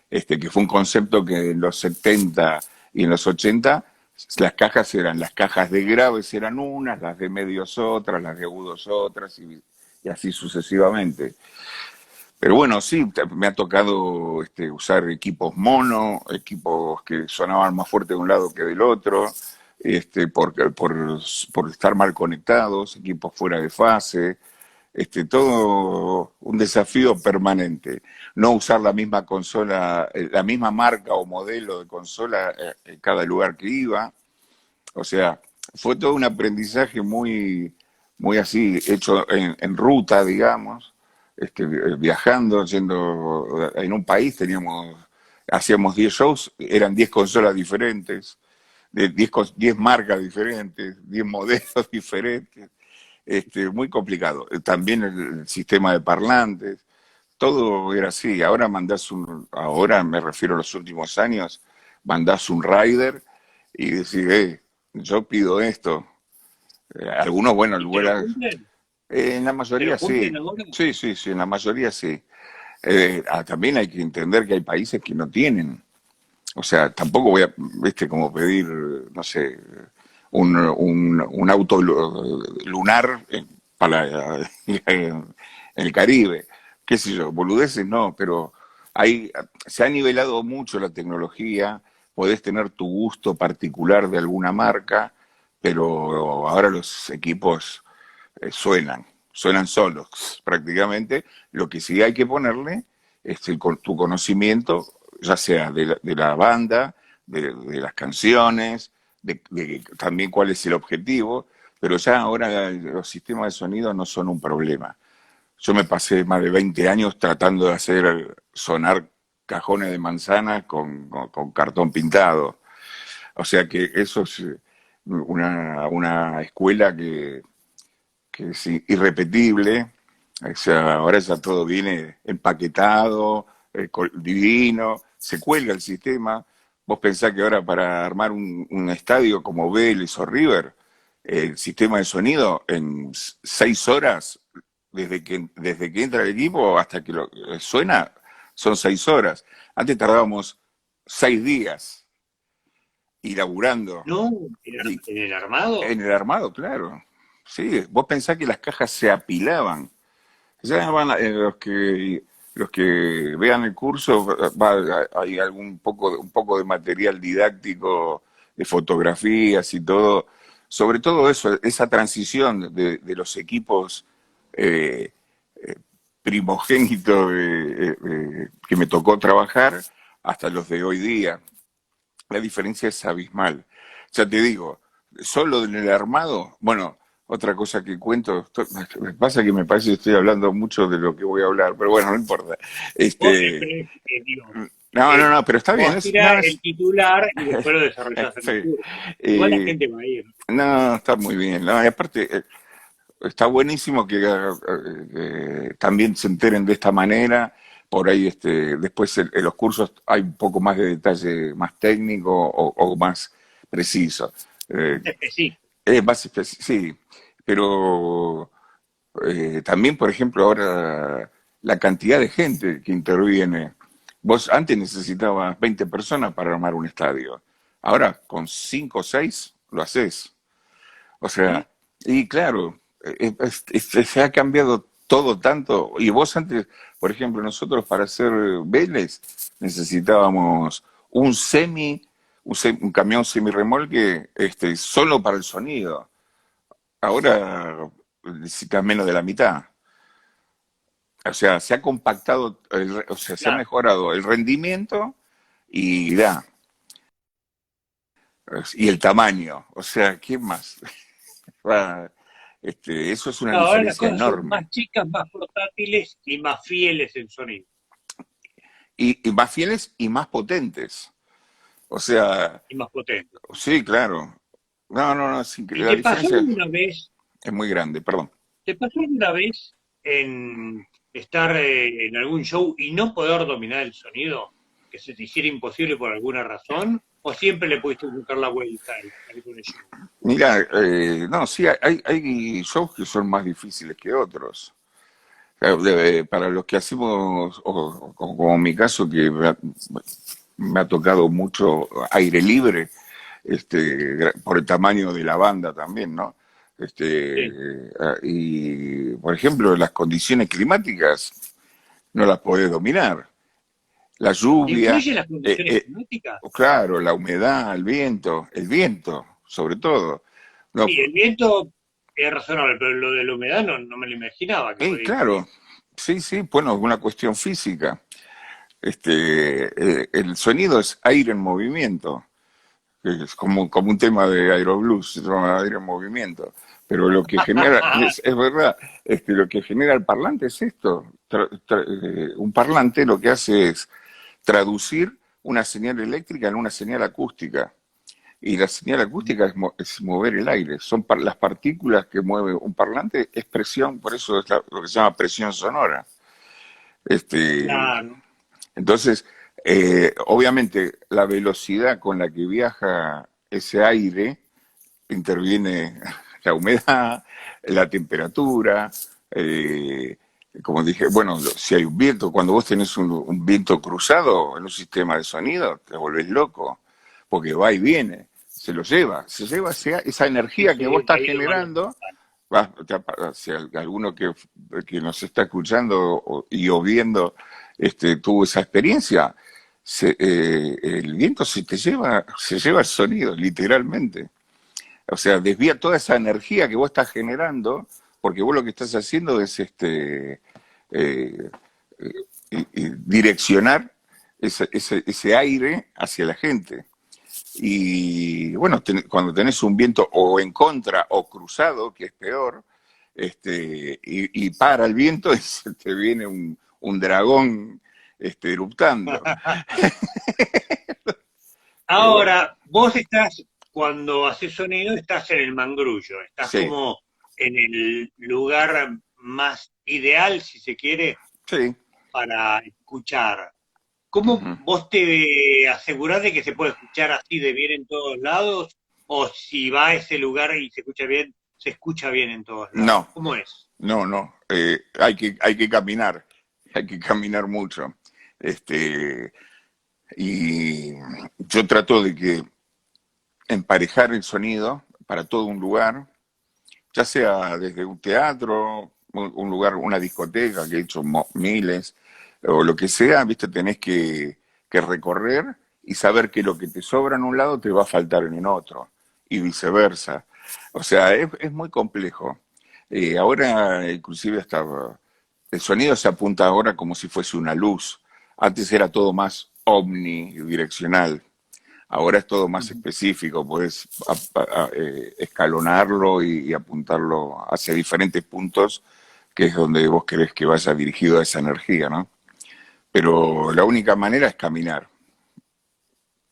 que fue un concepto que en los 70 y en los 80 las cajas de graves eran unas, las de medios otras, las de agudos otras, y así sucesivamente. Pero bueno, sí, me ha tocado usar equipos mono, equipos que sonaban más fuerte de un lado que del otro, por estar mal conectados, equipos fuera de fase, todo un desafío permanente. No usar la misma consola, la misma marca o modelo de consola en cada lugar que iba. O sea, fue todo un aprendizaje muy así, hecho en ruta, digamos, viajando, yendo en un país, hacíamos 10 shows, eran 10 consolas diferentes, de 10 marcas diferentes, 10 modelos diferentes, muy complicado. También el sistema de parlantes, todo era así. Ahora me refiero a los últimos años, mandás un rider y decís, yo pido esto. Algunos, bueno, ¿Y te lo cumplen? en la ¿Te mayoría lo sí. cumplen ahora? Sí, sí, sí, en la mayoría sí. También hay que entender que hay países que no tienen. O sea, tampoco voy a, como pedir, no sé, un auto lunar para en el Caribe. Qué sé yo, boludeces no, pero se ha nivelado mucho la tecnología, podés tener tu gusto particular de alguna marca, pero ahora los equipos suenan solos prácticamente. Lo que sí hay que ponerle es tu conocimiento, ya sea de la banda, de las canciones, también cuál es el objetivo, pero ya ahora los sistemas de sonido no son un problema. Yo me pasé más de 20 años tratando de hacer sonar cajones de manzana con cartón pintado. O sea que eso es una escuela que es irrepetible. O sea, ahora ya todo viene empaquetado, divino, se cuelga el sistema. Vos pensás que ahora para armar un estadio como Vélez o River, el sistema de sonido en 6 horas, desde que entra el equipo hasta que suena, son 6 horas. Antes tardábamos 6 días y laburando. No, Y en el armado. en el armado, claro. Sí, vos pensás que las cajas se apilaban. Ya los que vean el curso, hay un poco de material didáctico, de fotografías y todo. Sobre todo eso, esa transición de los equipos eh, primogénitos que me tocó trabajar hasta los de hoy día. La diferencia es abismal. Ya te digo, solo en el armado, bueno, otra cosa que cuento, me pasa que me parece que estoy hablando mucho de lo que voy a hablar, pero bueno, no importa. Este, Digo, no, no, no, pero está bien, vos no, tirás el titular y después lo desarrollás en el sí, curso. Igual la eh, gente va a ir. no, está muy bien. No, y aparte, está buenísimo que también se enteren de esta manera. Por ahí, después en los cursos hay un poco más de detalle más técnico o más preciso. Eh, Específico. sí, pero también, por ejemplo, ahora la cantidad de gente que interviene. Vos antes necesitabas 20 personas para armar un estadio. Ahora, con 5 o 6 lo haces. O sea, y claro, se ha cambiado todo tanto. Y vos antes, por ejemplo, nosotros para hacer Vélez necesitábamos un camión semirremolque solo para el sonido. Ahora necesitas menos de la mitad. O sea, se ha compactado, o sea, se ha Claro. mejorado el rendimiento y y el tamaño. O sea, ¿qué más? Ah, eso es una No, ahora las diferencia cosas son enorme. más chicas, más portátiles y más fieles en sonido. Y más fieles y más potentes. O sea, y más potente. sí, claro. No, no, no, ¿Y la te pasó diferencia alguna vez, es muy grande, perdón. te pasó alguna vez en estar en algún show y no poder dominar el sonido? ¿Que se te hiciera imposible por alguna razón? ¿O siempre le pudiste buscar la vuelta a algún show? Mira, no, sí, hay shows que son más difíciles que otros. Para los que hacemos, como en mi caso, que me ha tocado mucho aire libre, por el tamaño de la banda también, ¿no? Sí. Y, por ejemplo, las condiciones climáticas no las podés dominar. La lluvia, ¿Influyen las condiciones climáticas? claro, la humedad, el viento, sobre todo. No, Sí, el viento es razonable, pero lo de la humedad no me lo imaginaba que podía influir. claro, sí, sí, bueno, es una cuestión física. El sonido es aire en movimiento, que es como un tema de Aeroblues, se llama aire en movimiento. Pero lo que genera, es verdad, lo que genera el parlante es esto. Un parlante lo que hace es traducir una señal eléctrica en una señal acústica. Y la señal acústica es mover el aire. Son las partículas que mueve un parlante, es presión, por eso es lo que se llama presión sonora. Este, Claro. entonces, obviamente, la velocidad con la que viaja ese aire interviene la humedad, la temperatura, eh, como dije, bueno, si hay un viento, cuando vos tenés un viento cruzado en un sistema de sonido, te volvés loco, porque va y viene, se lleva esa Sí, energía que vos sí, estás he ido varias generando. veces. Si alguno que nos está escuchando y o viendo tuvo esa experiencia, el viento se lleva el sonido, literalmente. O sea, desvía toda esa energía que vos estás generando, porque vos lo que estás haciendo es eh, direccionar ese aire hacia la gente. Y bueno, cuando tenés un viento o en contra o cruzado, que es peor, y para el viento y se te viene un dragón eruptando. Pero bueno, Ahora, vos estás, cuando haces sonido, estás en el mangrullo, estás sí, como en el lugar más ideal, si se quiere, sí. para escuchar. ¿Cómo Ujú. vos te asegurás de que se puede escuchar así de bien en todos lados? ¿O si va a ese lugar y se escucha bien en todos lados? No, ¿Cómo es? no, no. Hay que caminar, hay que caminar mucho. Este, y yo trato de que emparejar el sonido para todo un lugar, ya sea desde un teatro, un lugar, una discoteca, que he hecho miles, o lo que sea, viste, tenés que recorrer y saber que lo que te sobra en un lado te va a faltar en otro, y viceversa. O sea, es muy complejo. Ahora, inclusive, hasta el sonido se apunta ahora como si fuese una luz. Antes era todo más omnidireccional. Ahora es todo más específico, puedes escalonarlo y apuntarlo hacia diferentes puntos, que es donde vos querés que vaya dirigido a esa energía, ¿no? Pero la única manera es caminar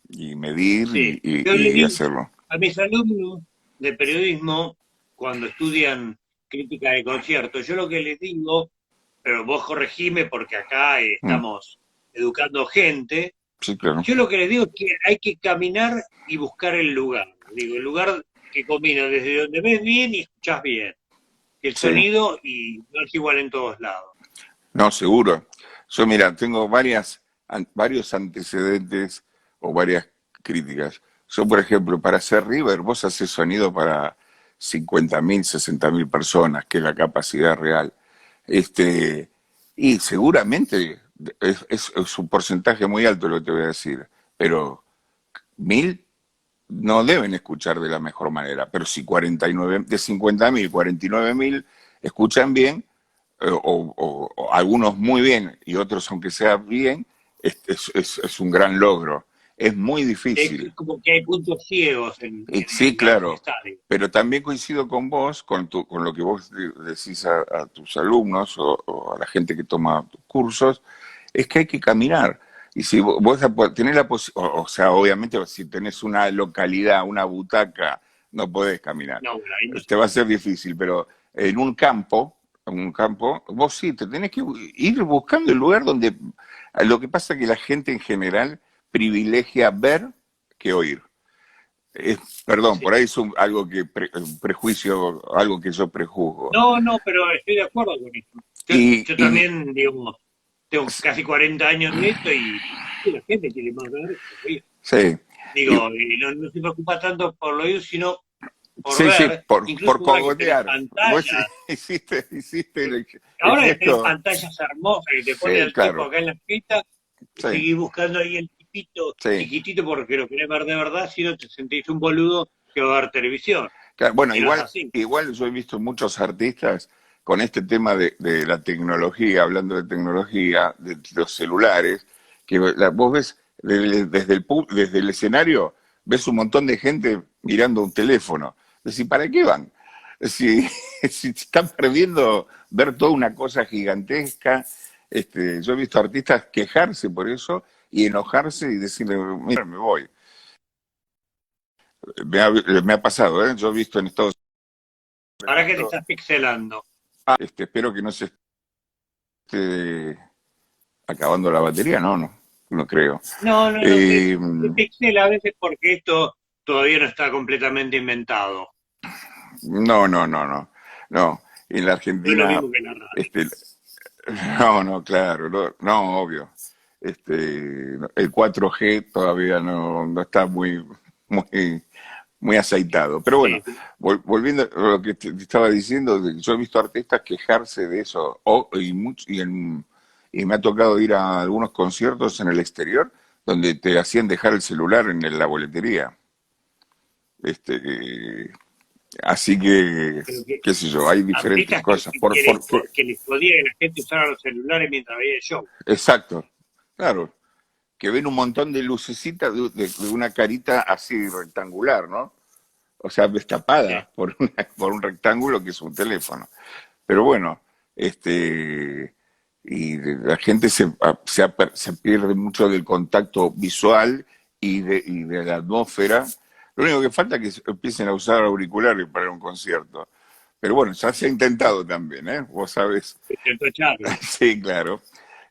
y medir Sí, yo le y digo hacerlo. a mis alumnos de periodismo, cuando estudian crítica de conciertos, yo lo que les digo, pero vos corregime porque acá Mm, estamos educando gente, sí, claro. yo lo que les digo es que hay que caminar y buscar el lugar. Digo, el lugar que combina desde donde ves bien y escuchás bien. Que el Sí. sonido y no es igual en todos lados. No, seguro. Yo, mira, tengo varios antecedentes o varias críticas. Yo, por ejemplo, para hacer River, vos haces sonido para 50.000, 60.000 personas, que es la capacidad real. Este, y seguramente es un porcentaje muy alto lo que te voy a decir, pero 1.000 no deben escuchar de la mejor manera. Pero si 49, de 50.000, 49.000 escuchan bien, o algunos muy bien y otros aunque sea bien, es un gran logro. Es muy difícil. Es como que hay puntos ciegos Sí, digamos, el claro, estadio. pero también coincido con vos, con lo que vos decís a tus alumnos o a la gente que toma tus cursos, es que hay que caminar. Y si vos tenés la posibilidad, o sea, obviamente si tenés una localidad, una butaca, no podés caminar. No, bueno, ahí no Te se va a puede. ser difícil, pero en un campo, vos sí, te tenés que ir buscando el lugar donde... Lo que pasa es que la gente en general privilegia ver que oír. Perdón, por Sí. ahí es algo que un prejuicio, algo que yo prejuzgo. No, no, pero estoy de acuerdo con eso. Yo, Y, yo y también, digamos, tengo casi 40 años de esto y la gente quiere más ver que oír. sí, y, Digo, y no, no se preocupa tanto por lo oír, sino por sí, sí, ver, por incluso ahora que tenés cogotear. Vos pantallas, hiciste el ahora que tenés gesto. pantallas hermosas que te pone Sí, al tipo claro, acá en la esquina, sí, seguís buscando ahí el tipito sí. chiquitito porque lo querés ver de verdad, si no te sentís un boludo que va a ver televisión. Claro, bueno, Y no es igual, así. igual yo he visto muchos artistas con este tema de la tecnología, hablando de tecnología, de los celulares, que vos ves desde el escenario, ves un montón de gente mirando un teléfono. Decís, ¿para qué van? Si, si están perdiendo ver toda una cosa gigantesca. Yo he visto artistas quejarse por eso y enojarse y decirle, mira, me voy. Me ha pasado, ¿eh? Yo he visto en Estados ¿Para qué te Unidos. estás pixelando? Espero que no se esté acabando la batería, no creo. No, no, no, Eh, se pixela a veces porque esto todavía no está completamente inventado. no. En la No es lo Argentina, mismo que la radio. este, no, claro, no, obvio. El 4G todavía no está muy, muy aceitado. Pero bueno, Sí, sí. volviendo a lo que te estaba diciendo, yo he visto artistas quejarse de eso, y me ha tocado ir a algunos conciertos en el exterior donde te hacían dejar el celular en la boletería. Este, así que, Pero que qué sé yo, hay diferentes artistas que, cosas. que les, que les podía que la gente usara los celulares mientras veía el show. Exacto, claro, que ven un montón de lucecitas de una carita así rectangular, ¿no? O sea, Sí. destapada por un rectángulo que es un teléfono. Pero bueno, este, y la gente se pierde mucho del contacto visual y de la atmósfera. Lo único que falta es que empiecen a usar auriculares para un concierto. Pero bueno, ya se ha intentado también, ¿eh? Vos sabés. Intentó Charlie. Sí, claro.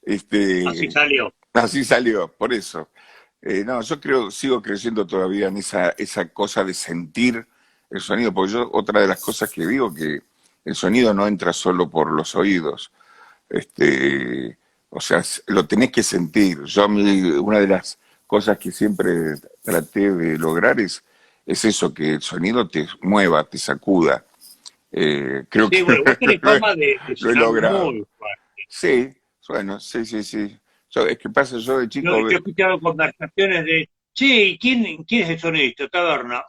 Así Este, salió. así salió, por eso. No, yo sigo creyendo todavía en esa cosa de sentir el sonido, porque yo, otra de las cosas que digo, que el sonido no entra solo por los oídos, o sea, lo tenés que sentir. Una de las cosas que siempre traté de lograr es eso, que el sonido te mueva, te sacuda. Creo que Sí, bueno, vos tenés fama de lo he sonar logrado. muy fuerte. Sí, bueno, sí. Es que pasa, yo de chico, Yo he escuchado conversaciones de, che, ¿quién es el sonidista? Taberna.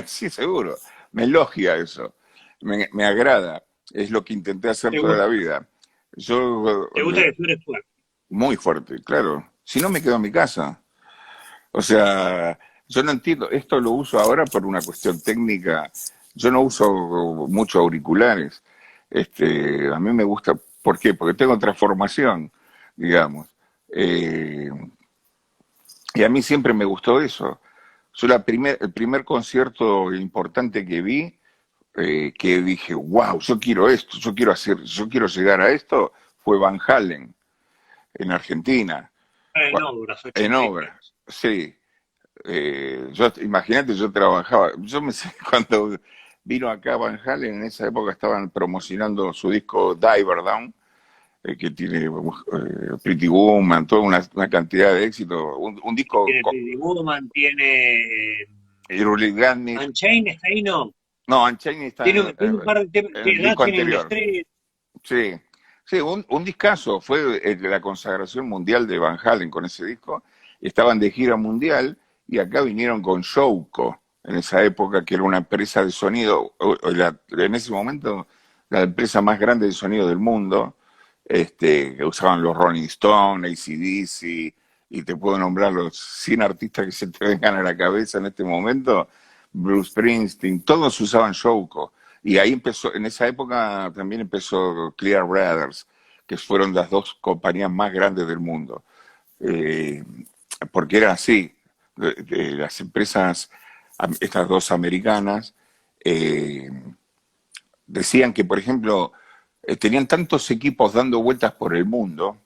sí, seguro, me elogia eso, me agrada, es lo que intenté hacer ¿Te toda la gusta? vida. Yo, ¿Te gusta que suene fuerte? muy fuerte, claro, si no me quedo en mi casa. O sea, yo no entiendo, esto lo uso ahora por una cuestión técnica, yo no uso mucho auriculares, a mí me gusta, ¿por qué? Porque tengo otra formación, digamos. Eh, y a mí siempre me gustó eso. El primer concierto importante que vi, que dije, wow, yo quiero esto, yo quiero llegar a esto, fue Van Halen, en Argentina, En obras, en 83. obra. Sí, imagínate, yo trabajaba, cuando vino acá Van Halen, en esa época estaban promocionando su disco Diver Down, que tiene Pretty Woman, toda una cantidad de éxitos, un disco Tiene Pretty Woman, tiene Really Got Me. Unchained, ¿está ahí? No. No, Unchained está Tiene un par de temas, en el tiene disco Dancing in the anterior. Street. Sí, sí, un discazo. Fue de la consagración mundial de Van Halen con ese disco. Estaban de gira mundial y acá vinieron con Showco, en esa época, que era una empresa de sonido, en ese momento, la empresa más grande de sonido del mundo, que usaban los Rolling Stones, AC/DC, y te puedo nombrar los 100 artistas que se te vengan a la cabeza en este momento, Bruce Springsteen, todos usaban Showco. Y ahí empezó, en esa época también empezó Clear Brothers, que fueron las dos compañías más grandes del mundo. eh, porque era así, las empresas, estas dos americanas, eh, decían que, por ejemplo, tenían tantos equipos dando vueltas por el mundo,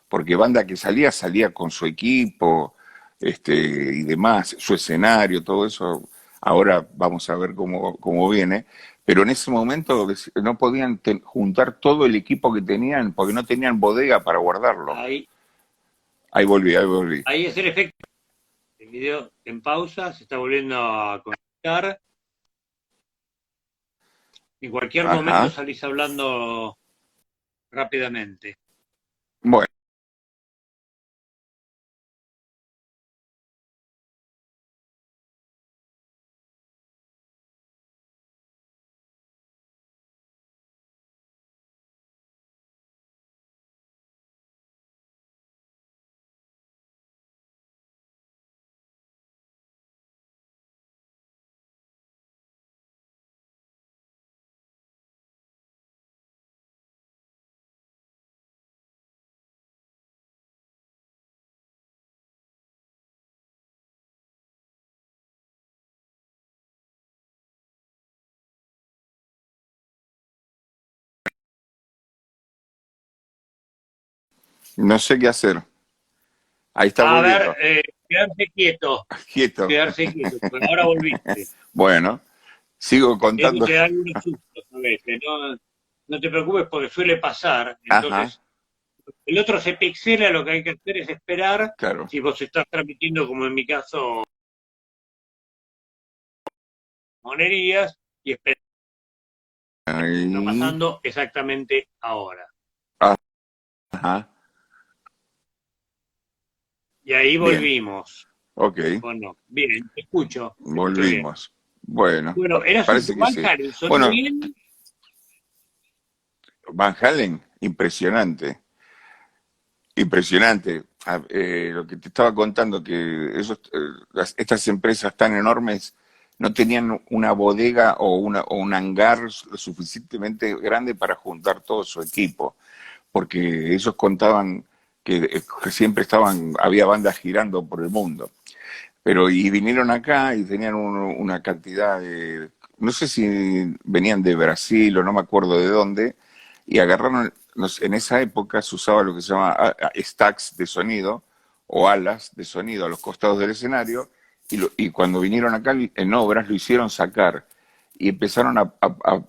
porque banda que salía, salía con su equipo, y demás, su escenario, todo eso. Ahora vamos a ver cómo viene. Pero en ese momento no podían juntar todo el equipo que tenían porque no tenían bodega para guardarlo. Ahí, Ahí volví, ahí volví. ahí es el efecto. El video en pausa, se está volviendo a conectar. En cualquier momento Ajá. salís hablando rápidamente. Bueno, no sé qué hacer. Ahí está A ver, volviendo. Quieto. quedarse quieto, pero ahora volviste. Bueno, sigo Eso contando. te da algunos sustos a veces, no, no te preocupes porque suele pasar. Ajá, Entonces, el otro se pixela, lo que hay que hacer es esperar. claro. Si vos estás transmitiendo, como en mi caso, monerías, y esperar lo que está Ahí. pasando exactamente ahora. Ajá. Y ahí Bien, volvimos. ok. ¿O no? Bien, te escucho bien. Volvimos. Bueno, Bueno, eras un parece que Van sí. Halen, ¿sonó Bueno, bien? Van Halen, impresionante. Impresionante. Lo que te estaba contando, que estas empresas tan enormes no tenían una bodega o un hangar lo suficientemente grande para juntar todo su equipo, porque ellos contaban que siempre había bandas girando por el mundo. Pero y vinieron acá y tenían una cantidad de, no sé si venían de Brasil o no me acuerdo de dónde, y agarraron, en esa época se usaba lo que se llama stacks de sonido o alas de sonido a los costados del escenario, y cuando vinieron acá en obras lo hicieron sacar y empezaron a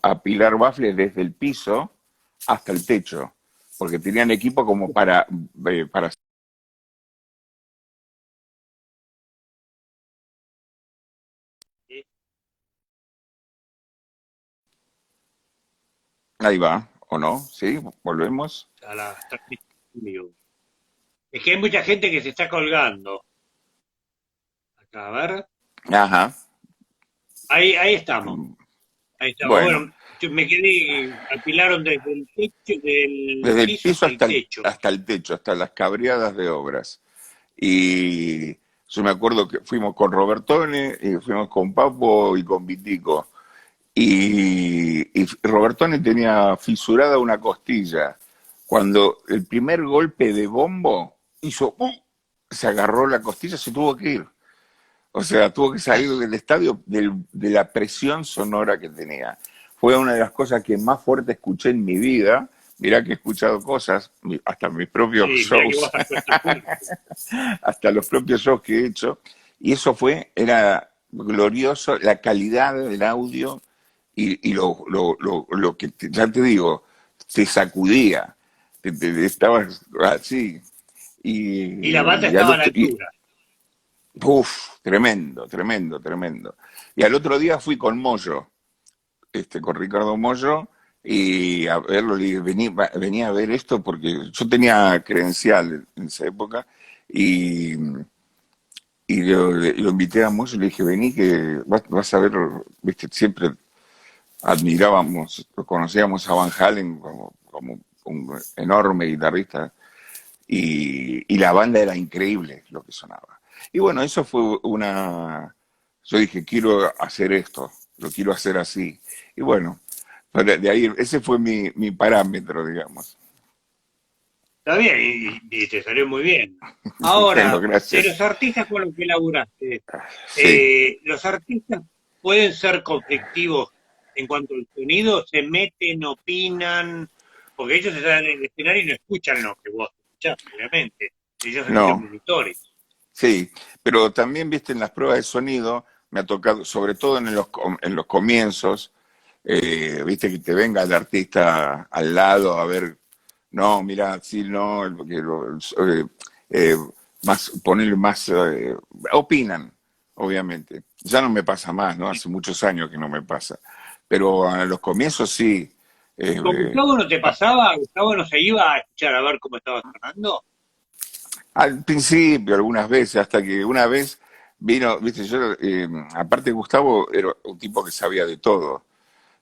apilar baffles desde el piso hasta el techo, porque tenían equipo como para. Ahí va, ¿o no? ¿Sí? ¿Volvemos? A las transmisiones. Es que hay mucha gente que se está colgando. Acá, a ver. Ajá. Ahí estamos. Ahí estamos. Bueno, Bueno, yo me quedé, apilaron desde el techo, del desde el piso piso hasta el hasta techo. hasta el techo, hasta las cabriadas de obras. Y yo me acuerdo que fuimos con Robertone, y fuimos con Papo y con Vitico. Y Robertone tenía fisurada una costilla. Cuando el primer golpe de bombo hizo, se agarró la costilla, se tuvo que ir. O sea, tuvo que salir del estadio de la presión sonora que tenía. Fue una de las cosas que más fuerte escuché en mi vida. Mirá que he escuchado cosas, hasta mis propios Sí, mira que vos shows, has puesto fuerte. hasta los propios shows que he hecho. Y eso era glorioso, la calidad del audio y lo que, ya te digo, te sacudía. Estabas así. Y la banda Y al estaba a la otro, altura. uf, tremendo, tremendo, tremendo. Y al otro día fui con Moyo, con Ricardo Moyo, y a verlo, le dije, vení a ver esto, porque yo tenía credencial en esa época, y, y lo invité a Moyo y le dije, vení que vas a ver, viste, siempre admirábamos, conocíamos a Van Halen como un enorme guitarrista, y la banda era increíble lo que sonaba. Y bueno, eso fue yo dije, quiero hacer esto, lo quiero hacer así. Y bueno, de ahí, ese fue mi parámetro, digamos. Está bien, y te salió muy bien. Bueno, Ahora, de gracias. los artistas con los que laburaste, Sí, los artistas pueden ser conflictivos en cuanto al sonido, se meten, opinan, porque ellos están en el escenario y no escuchan lo que vos escuchás, obviamente. Ellos son no, interlocutores. sí, pero también, viste, en las pruebas de sonido me ha tocado, sobre todo en los comienzos, viste, que te venga el artista al lado a ver, no, mira, sí, no, eh, más, ponerle más, opinan, obviamente. Ya no me pasa más, ¿no? Hace muchos años que no me pasa. Pero a los comienzos sí. ¿Y con eh, Gustavo no te pasaba? ¿Gustavo no se iba a escuchar a ver cómo estaba sonando? Al principio, algunas veces, hasta que una vez vino, viste, yo, aparte Gustavo era un tipo que sabía de todo,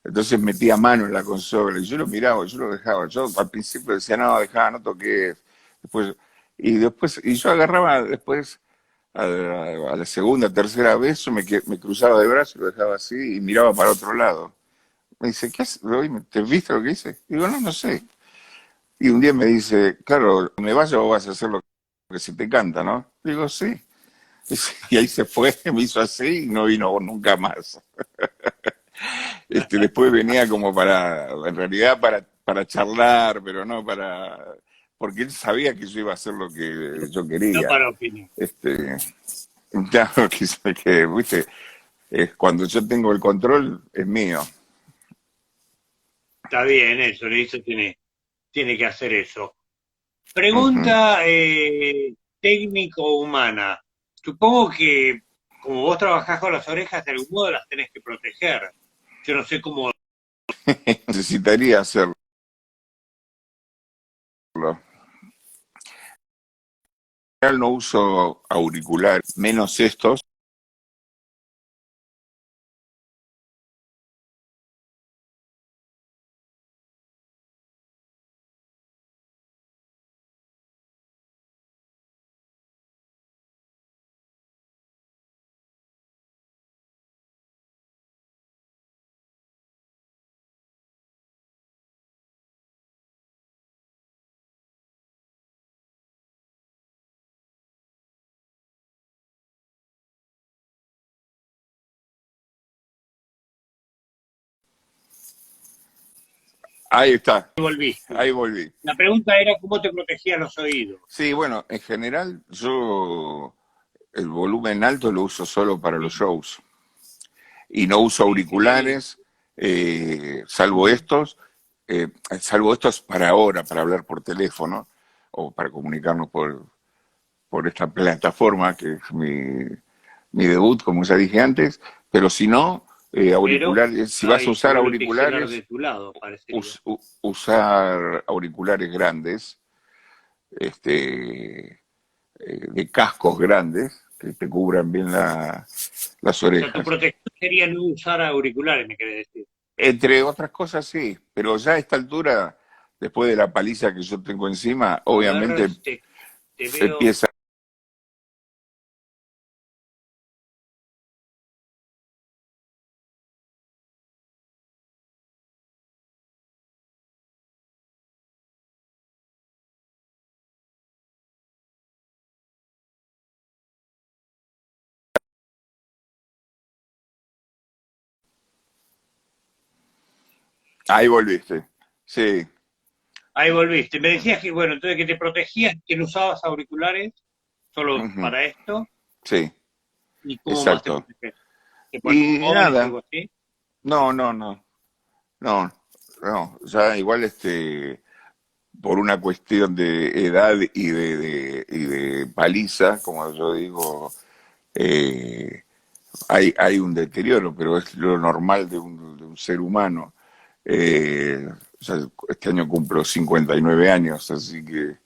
entonces metía mano en la consola y yo lo miraba, yo lo dejaba, yo al principio decía, no, dejá, no toques, después, y yo agarraba después, a la segunda, tercera vez, yo me cruzaba de brazos, lo dejaba así y miraba para otro lado. Me dice, ¿qué haces? Oye, ¿te viste lo que hice? Digo, no, no sé. Y un día me dice, claro, ¿me vas o vas a hacer lo que se te canta, no? Digo, sí. Y ahí se fue, me hizo así y no vino nunca más. Después venía como en realidad para charlar, pero no para, porque él sabía que yo iba a hacer lo que yo No quería. para opinar. Este, claro, viste, cuando yo tengo el control es mío. Está bien eso, le dice tiene que hacer eso. Ujú. Pregunta técnico-humana. Supongo que como vos trabajás con las orejas, de algún modo las tenés que proteger. Yo no sé cómo. Necesitaría hacerlo. En general no uso auriculares, menos estos. Ahí está, Volviste. ahí volví. La pregunta era cómo te protegías los oídos. Sí, bueno, en general yo el volumen alto lo uso solo para los shows y no uso Sí. auriculares, Ujú. salvo estos para ahora, para hablar por teléfono o para comunicarnos por esta plataforma que es mi debut, como ya dije antes, pero si no, Pero auriculares, si vas a ay, se usar vuelve a pixelar de auriculares, tu lado, parecería. usar auriculares grandes, este, de cascos grandes que te cubran bien las O sea, tu orejas. protección sería no usar auriculares, me querés decir. Entre otras cosas, sí, pero ya a esta altura, después de la paliza que yo tengo encima, A ver, obviamente te veo. empieza. Ahí volviste. Sí, Ahí volviste. Me decías que, bueno, entonces que te protegías, que no usabas auriculares solo ujú, para esto. sí, ¿Y cómo más te exacto. proteges? ¿Te pones Y tapones, nada, algo así? no, no, no, no, no, ya igual por una cuestión de edad y de paliza, como yo digo, eh, hay un deterioro, pero es lo normal de un ser humano. O sea, este año cumplo 59 años, así que,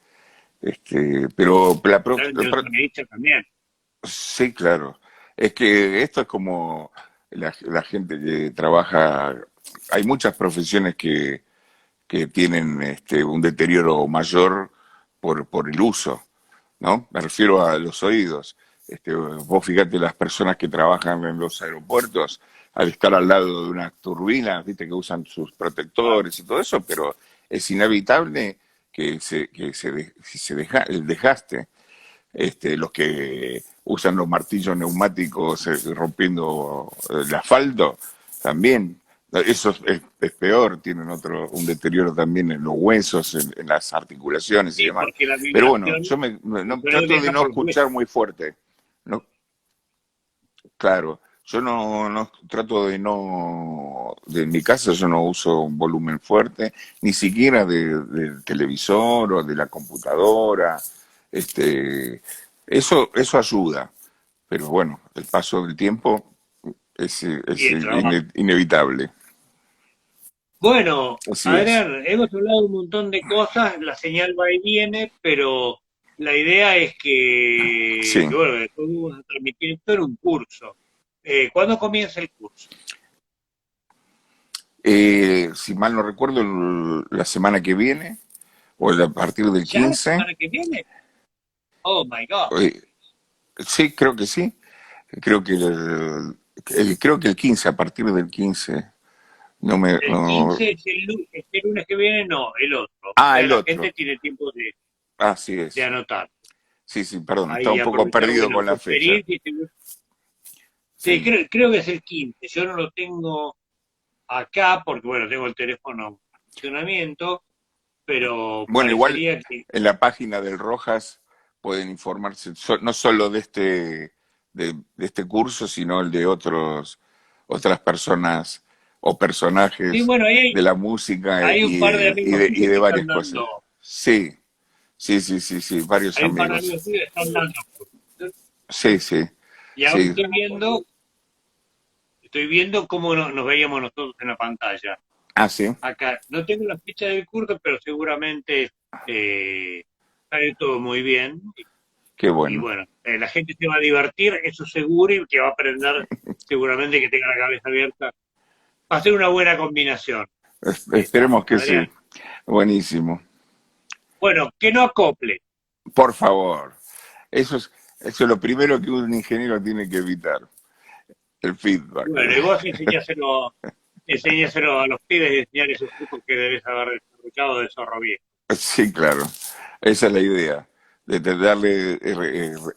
pero Claro, entre los sonidistas también. sí, claro. Es que esto es como la gente que trabaja, hay muchas profesiones que tienen un deterioro mayor por el uso, ¿no? Me refiero a los oídos. Vos fíjate las personas que trabajan en los aeropuertos, al estar al lado de una turbina, viste que usan sus Claro. protectores y todo eso, pero es inevitable, el desgaste, los que usan los martillos neumáticos rompiendo el asfalto, también. Eso es peor, tienen un deterioro también en los huesos, en las articulaciones y Sí, demás. porque la Pero bueno, vibración no, no trato de deja no por los escuchar huesos. muy fuerte. No, claro, yo no trato de no, en mi casa yo no uso un volumen fuerte, ni siquiera del televisor o de la computadora. Este, eso ayuda, pero bueno, el paso del tiempo Y es el trabajo. inevitable. Bueno, Así es. Adrián, hemos hablado un montón de cosas, la señal va y viene, pero la idea es Sí. que bueno, después vamos a transmitir esto en un curso. ¿Cuándo comienza el curso? Si mal no recuerdo, la semana que viene, o a partir del ¿Ya la 15. semana que viene? Oh my God. eh, sí, creo que sí. Creo que creo que el 15, a partir del 15. No me, El no. 15 es este lunes que viene, no, el otro. O Ah, sea, el la gente otro. tiene tiempo Así de es. anotar. Sí, sí, perdón, estaba Ahí un poco aprovechar, perdido bueno, con su la fecha. experiencia. Sí, Sí. creo que es el 15. Yo no lo tengo acá porque, bueno, tengo el teléfono en funcionamiento, pero Bueno, igual parecería que en la página del Rojas pueden informarse no solo de este curso, sino el de otras personas o sí, personajes bueno, de la música hay un par de amigos y tuyos de que varias están cosas. dando, Sí, sí, sí, sí, sí, varios hay un par de amigos. amigos tuyos que están dando cursos. Sí, sí, Y ahora sí. estoy viendo cómo nos veíamos nosotros en la pantalla. Ah, sí, Acá no tengo la ficha del curso, pero seguramente sale todo muy bien. qué Y bueno. bueno, la gente se va a divertir, eso seguro, y que va a aprender seguramente que tenga la cabeza abierta. Va a ser una buena combinación esta, Esperemos que sí. Adrián. Buenísimo. Bueno, que no acople. Por favor. Eso es lo primero que un ingeniero tiene que evitar, el feedback. Bueno, y vos enseñáselo a los pibes y enseñar esos trucos que debes haber desarrollado de zorro viejo. Sí, claro. Esa es la idea, de darle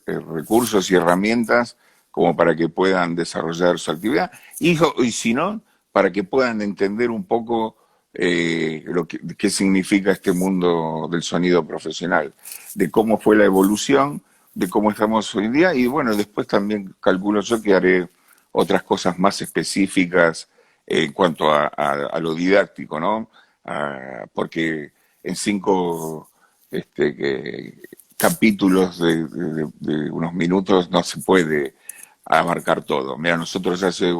recursos y herramientas como para que puedan desarrollar su actividad y si no, para que puedan entender un poco qué significa este mundo del sonido profesional, de cómo fue la evolución, de cómo estamos hoy en día y bueno, después también calculo yo que haré otras cosas más específicas en cuanto a lo didáctico, ¿no? Porque en 5 capítulos de unos minutos no se puede abarcar todo. Mira, nosotros hace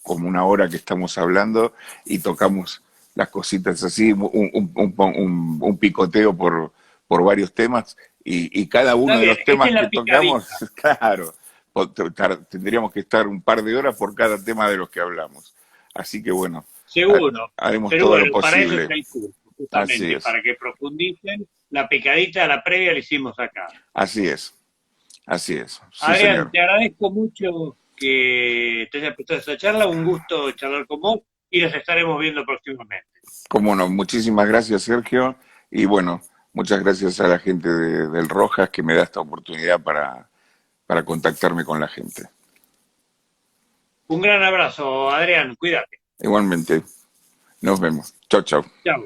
como una hora que estamos hablando y tocamos las cositas así, un picoteo por varios temas y cada Está uno de bien, los esta temas es que la tocamos, picadita, claro, tendríamos que estar un par de horas por cada tema de los que hablamos. Así que bueno, seguro. haremos Pero todo lo bueno, para eso posible. está el curso, Así justamente, es, para que profundicen. La picadita, la previa la hicimos acá. así es, así es. Sí, Adrián, señor. te agradezco mucho que te hayas prestado esta charla, un gusto charlar con vos y nos estaremos viendo próximamente. Cómo no, muchísimas gracias, Sergio. Y bueno, muchas gracias a la gente del Rojas que me da esta oportunidad para contactarme con la gente. Un gran abrazo, Adrián, cuídate. Igualmente, nos vemos. Chau, chau. Chao.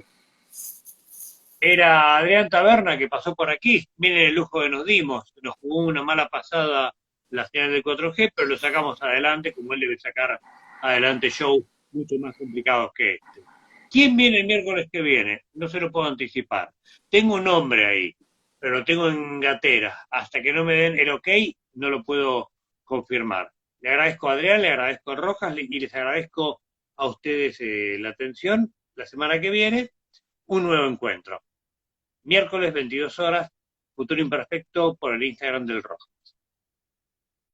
Era Adrián Taberna que pasó por aquí. Miren el lujo que nos dimos. Nos jugó una mala pasada la señal del 4G, pero lo sacamos adelante como él debe sacar adelante shows mucho más complicados que este. ¿Quién viene el miércoles que viene? No se lo puedo anticipar. Tengo un nombre ahí, pero lo tengo en gatera. Hasta que no me den el ok, no lo puedo confirmar. Le agradezco a Adrián, le agradezco a Rojas y les agradezco a ustedes la atención. La semana que viene, un nuevo encuentro. Miércoles 22 horas, Futuro Imperfecto por el Instagram del Rojo.